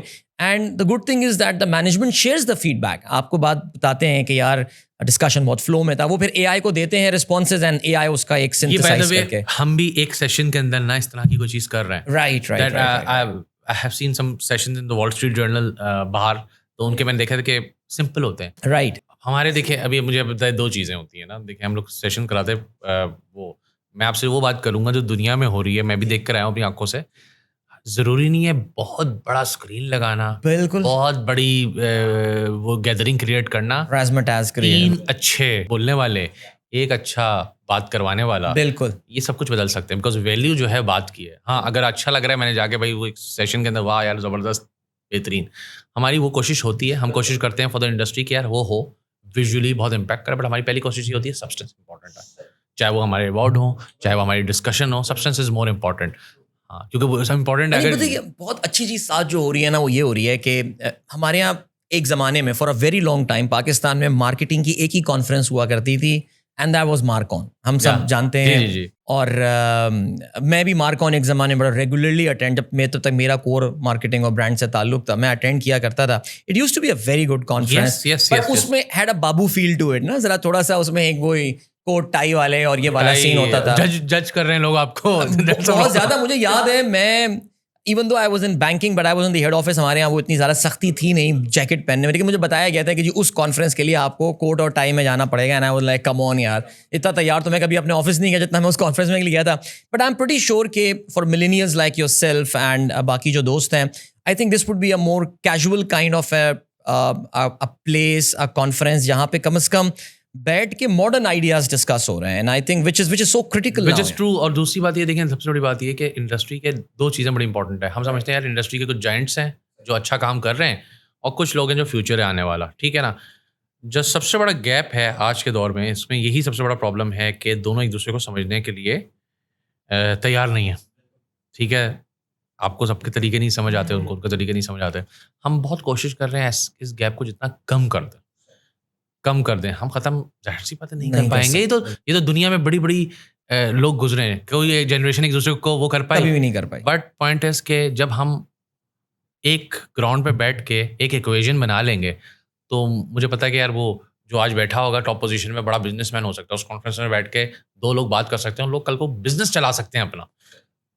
And the good thing is that the management shares the feedback. आपको बात बताते हैं कि यार discussion बहुत flow में था, वो फिर AI को देते हैं रिस्पॉन्सेज एंड AI उसका एक सिंथेसाइज करके. हम भी एक सेशन के अंदर ना इस तरह की कोई चीज कर रहे हैं. Right. I have seen some sessions in the Wall Street Journal बाहर, तो उनके मैंने देखा था कि सिंपल होते हैं. राइट. हमारे देखिए अभी मुझे बताए 2 चीज़ें होती हैं ना. देखिए हम लोग सेशन कराते वो मैं आपसे वो बात करूंगा जो दुनिया में हो रही है, मैं भी देख कर आया हूँ अपनी आंखों से. ज़रूरी नहीं है बहुत बड़ा स्क्रीन लगाना, बिल्कुल बहुत बड़ी वो गैदरिंग क्रिएट करना. 3 अच्छे बोलने वाले, एक अच्छा बात करवाने वाला, बिल्कुल ये सब कुछ बदल सकते हैं. बिकॉज वैल्यू जो है बात की है. हाँ अगर अच्छा लग रहा है मैंने जाके भाई वो एक सेशन के अंदर वाह यार ज़बरदस्त बेहतरीन, हमारी वो कोशिश होती है. हम कोशिश करते हैं फॉर द इंडस्ट्री कि यार वो हो विजुअली बहुत इम्पैक्ट करे. बट हमारी पहली कोशिश ये होती है सब्सटेंस इंपॉर्टेंट है. चाहे वो हमारे अवार्ड हो, चाहे वो हमारी डिस्कशन हो, सब्सटेंस इज मोर इम्पॉर्टेंट. हाँ क्योंकि वो इम्पॉर्टेंट है. बहुत अच्छी चीज़ साथ जो हो रही है ना वो ये हो रही है कि हमारे यहाँ एक ज़माने में for a very long time Pakistan में मार्केटिंग की एक ही कॉन्फ्रेंस हुआ करती थी एंड दैट वाज मार्कॉन. हम सब जानते हैं. जी. और मैं भी मार्कॉन एक ज़माने में बड़ा रेगुलरली अटेंड, में तो तक मेरा कोर मार्केटिंग और ब्रांड से ताल्लुक था, मैं अटेंड किया करता था. It used to be a very good conference. पर उसमें had a babu feel to it ना, जरा थोड़ा सा उसमें एक वो कोट टाई वाले और ये वाला सीन होता था. जज कर रहे हैं लोग आपको बहुत ज़्यादा. मुझे याद है मैं even though I was in banking but I was in the head office. हमारे यहाँ वो इतनी ज़्यादा सख्ती थी नहीं जैकेट पहनने में, लेकिन मुझे बताया गया था कि जी उस कॉन्फ्रेंस के लिए आपको कोट और टाई में जाना पड़ेगा. And I was like come on यार, इतना तैयार तो मैं कभी अपने ऑफिस नहीं गया जितना मैं उस कॉन्फ्रेंस में गया था. But I am pretty sure कि for millennials like yourself and बाकी जो दोस्त हैं, I think this would be a more casual kind of a place, a conference जहाँ पे कम से कम बैठ के मॉडर्न आइडियाज डिस्कस हो रहे हैं. And I think which is so critical, which is true. और दूसरी बात ये देखें, सबसे बड़ी बात ये कि इंडस्ट्री के 2 चीज़ें बड़ी इंपॉर्टेंट है. हम समझते हैं यार इंडस्ट्री के कुछ जाइंट्स हैं जो अच्छा काम कर रहे हैं और कुछ लोग हैं जो फ्यूचर है आने वाला, ठीक है ना. जो सबसे बड़ा गैप है आज के दौर में, इसमें यही सबसे बड़ा प्रॉब्लम है कि दोनों एक दूसरे को समझने के लिए तैयार नहीं है. ठीक है, आपको सबके तरीके नहीं समझ आते, उनको उनके तरीके नहीं समझ आते. हम बहुत कोशिश कर रहे हैं इस गैप को जितना कम कर दें. हम खत्म जाहिर सी बात नहीं कर पाएंगे. ये तो दुनिया में बड़ी लोग गुजरे हैं, कोई एक जनरेशन एक दूसरे को वो कर पाए कभी भी नहीं कर पाए. बट पॉइंट है कि जब हम एक ग्राउंड पे बैठ के एक इक्वेशन बना लेंगे तो मुझे पता है कि यार वो जो आज बैठा होगा टॉप पोजीशन में बड़ा बिजनेसमैन हो सकता है, उस कॉन्फ्रेंस में बैठ के 2 लोग बात कर सकते हैं, लोग कल को बिजनेस चला सकते हैं अपना.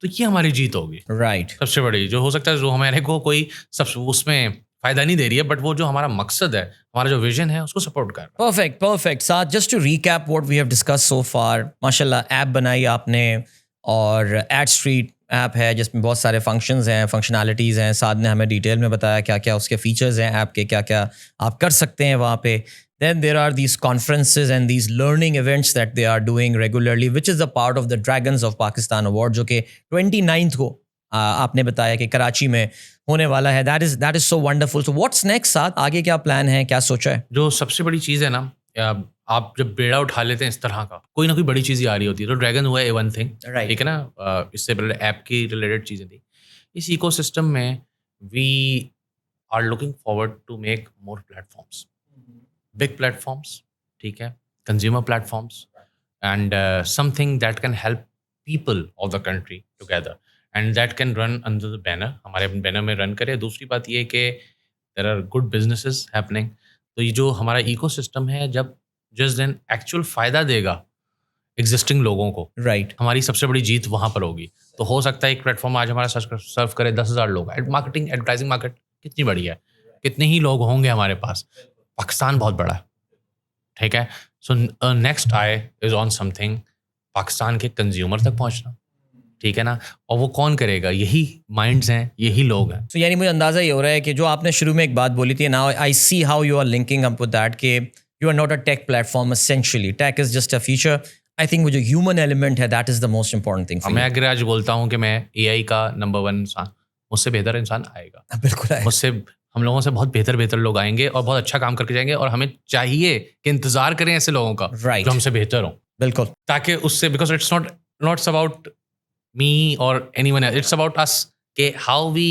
तो ये हमारी जीत होगी. राइट. सबसे बड़ी जो हो सकता है, जो हमारे को कोई सब उसमें फायदा नहीं दे रही है, बट वो जो हमारा मकसद है, हमारा जो विजन है, उसको सपोर्ट कर. परफेक्ट. साथ just to recap what we have discuss so far, माशाल्लाह ऐप बनाई आपने और एड स्ट्रीट ऐप है जिसमें बहुत सारे फंक्शंस हैं, फंक्शनैलिटीज़ हैं. साथ ने हमें डिटेल में बताया क्या क्या उसके फीचर्स हैं ऐप के, क्या क्या आप कर सकते हैं वहाँ पे. Then there are these conferences and these learning events that they are doing regularly, which is a part of the Dragons of Pakistan Award, जो कि 29th को आपने बताया कि कराची में होने वाला है. That is so wonderful. So what's next साथ, आगे क्या प्लान है, क्या सोचा है? जो सबसे बड़ी चीज़ है ना, आप जब बेड़ा उठा लेते हैं इस तरह का, कोई ना कोई बड़ी चीज़ ही आ रही होती है. तो ड्रैगन हुआ है वन थिंग, Right. ठीक है ना. इससे पहले ऐप की रिलेटेड चीज़ें थी. इस इकोसिस्टम में we are looking forward to make more platforms, big platforms, ठीक है, consumer platforms, and something that can help people of the country together, and that can run under the banner, हमारे banner में run करे. दूसरी बात ये है कि there are good businesses happening. तो ये जो हमारा इकोसिस्टम है, जब जिस दिन एक्चुअल फ़ायदा देगा एग्जिस्टिंग लोगों को, राइट. हमारी सबसे बड़ी जीत वहाँ पर होगी. तो हो सकता है एक प्लेटफॉर्म आज हमारा सर्व करे 10,000 लोग. मार्केटिंग एडवर्टाइजिंग मार्केट कितनी बड़ी है, कितने ही लोग होंगे हमारे पास. पाकिस्तान बहुत बड़ा है, ठीक है. So next I is on something Pakistan के कंज्यूमर तक पहुँचना, ठीक है ना. और वो कौन करेगा? यही माइंड्स हैं, यही लोग हैं. तो यानी मुझे अंदाज़ा ये हो रहा है कि जो आपने शुरू में एक बात बोली थी, now I see how you are linking up with that, कि you are not a tech platform essentially. Tech is just a feature. I think वो जो ह्यूमन एलिमेंट है, that is the most important thing. मैं अगर आज बोलता हूँ कि मैं एआई का नंबर 1 इंसान, मुझसे बेहतर इंसान आएगा. बिल्कुल है. मुझसे, हम लोगों से बहुत बेहतर लोग आएंगे और बहुत अच्छा काम करके जाएंगे. और हमें चाहिए कि इंतजार करें ऐसे लोगों का, Right. जो हमसे बेहतर हों, बिल्कुल. ताकि उससे, because it's not about me और anyone else, it's about us, कि हाउ वी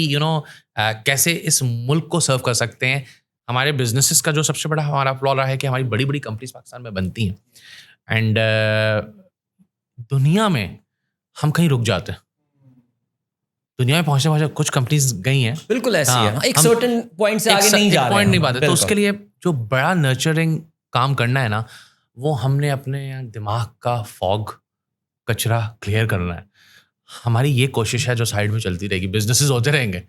कैसे इस मुल्क को सर्व कर सकते हैं. हमारे बिजनेसेस का जो सबसे बड़ा हमारा फ्लॉ रहा है कि हमारी बड़ी बड़ी कंपनीज पाकिस्तान में बनती हैं, एंड दुनिया में हम कहीं रुक जाते हैं. दुनिया में पहुंचने कुछ कंपनीज गई हैं, बिल्कुल ऐसी हाँ, है. एक हम सर्टेन पॉइंट से आगे नहीं जा रहे पॉइंट हैं. नहीं पाते. तो बिल्कुल. उसके लिए जो बड़ा नर्चरिंग काम करना है ना, वो हमने अपने दिमाग का फॉग, कचरा क्लियर करना है. हमारी ये कोशिश है जो साइड में चलती रहेगी. बिजनेसेस होते रहेंगे,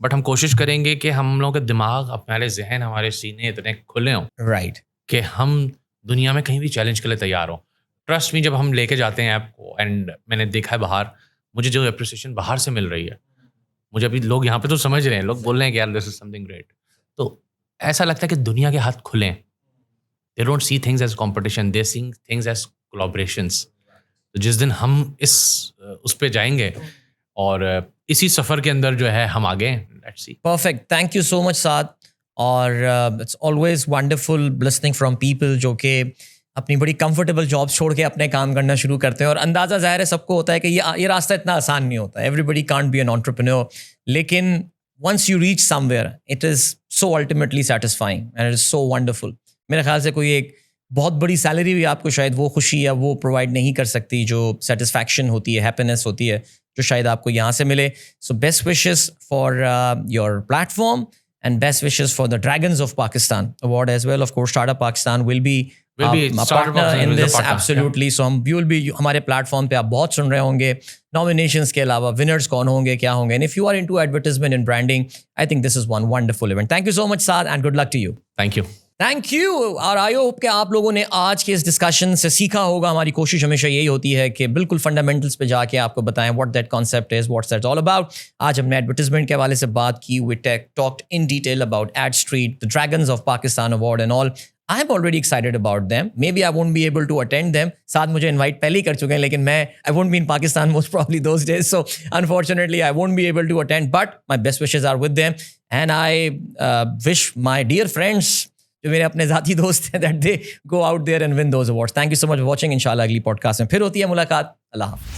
बट हम कोशिश करेंगे कि हम लोगों के दिमाग, हमारे जहन, हमारे सीने इतने खुले हों राइट. कि हम दुनिया में कहीं भी चैलेंज के लिए तैयार हों. ट्रस्ट मी, जब हम लेके जाते हैं ऐप को, एंड मैंने देखा है बाहर, मुझे जो अप्रिसिएशन बाहर से मिल रही है, मुझे अभी लोग यहाँ पे तो समझ रहे हैं, लोग बोल रहे हैं कि यार दिस इज समथिंग ग्रेट. तो ऐसा लगता है कि दुनिया के हाथ खुले हैं. They don't see things as competition, they see things as collaborations. तो जिस दिन हम उस पे जाएंगे और इसी सफ़र के अंदर जो है हम आगे, let's see. Perfect. Thank you so much Saad. और it's always wonderful listening from people जो कि अपनी बड़ी कंफर्टेबल जॉब छोड़ के अपने काम करना शुरू करते हैं. और अंदाज़ा ज़ाहिर है सबको होता है कि ये रास्ता इतना आसान नहीं होता. Everybody can't be an entrepreneur. लेकिन once you reach somewhere, it is so ultimately satisfying and it is so wonderful. मेरे ख्याल से कोई एक बहुत बड़ी सैलरी भी आपको शायद वो खुशी या वो प्रोवाइड नहीं कर सकती, जो सेटिस्फैक्शन होती है, हैप्पीनेस होती है, जो शायद आपको यहाँ से मिले. So best wishes for your platform and best wishes for the Dragons of Pakistan award as well. Of course, Startup Pakistan will be a partner in this. Absolutely. So we will be हमारे platform पे आप बहुत सुन रहे होंगे nominations के अलावा winners कौन होंगे, क्या होंगे. And if you are into advertisement and branding, I think this is one wonderful event. Thank you so much, Saad, and good luck to you. Thank you. Thank you. और I hope कि आप लोगों ने आज के इस discussion से सीखा होगा. हमारी कोशिश हमेशा यही होती है कि बिल्कुल फंडामेंटल्स पे जाके आपको बताएं what that concept is, what's that all about. आज हमने एडवर्टाइजमेंट के हवाले से बात की. We talked in detail about Adstreet, the dragons of Pakistan award and all. I am already excited about them. Maybe I won't be able to attend them. साथ मुझे invite पहले ही कर चुके हैं, लेकिन मैं I won't be in Pakistan most probably those days. So unfortunately I won't be able to attend, but my best wishes are with them. And I wish my dear friends, जो मेरे अपने ज़ाती दोस्त हैं, that they go out there and win those awards. Thank you so much for watching. इंशाल्लाह अगली podcast में फिर होती है मुलाकात. अल्लाह हाफ़िज़.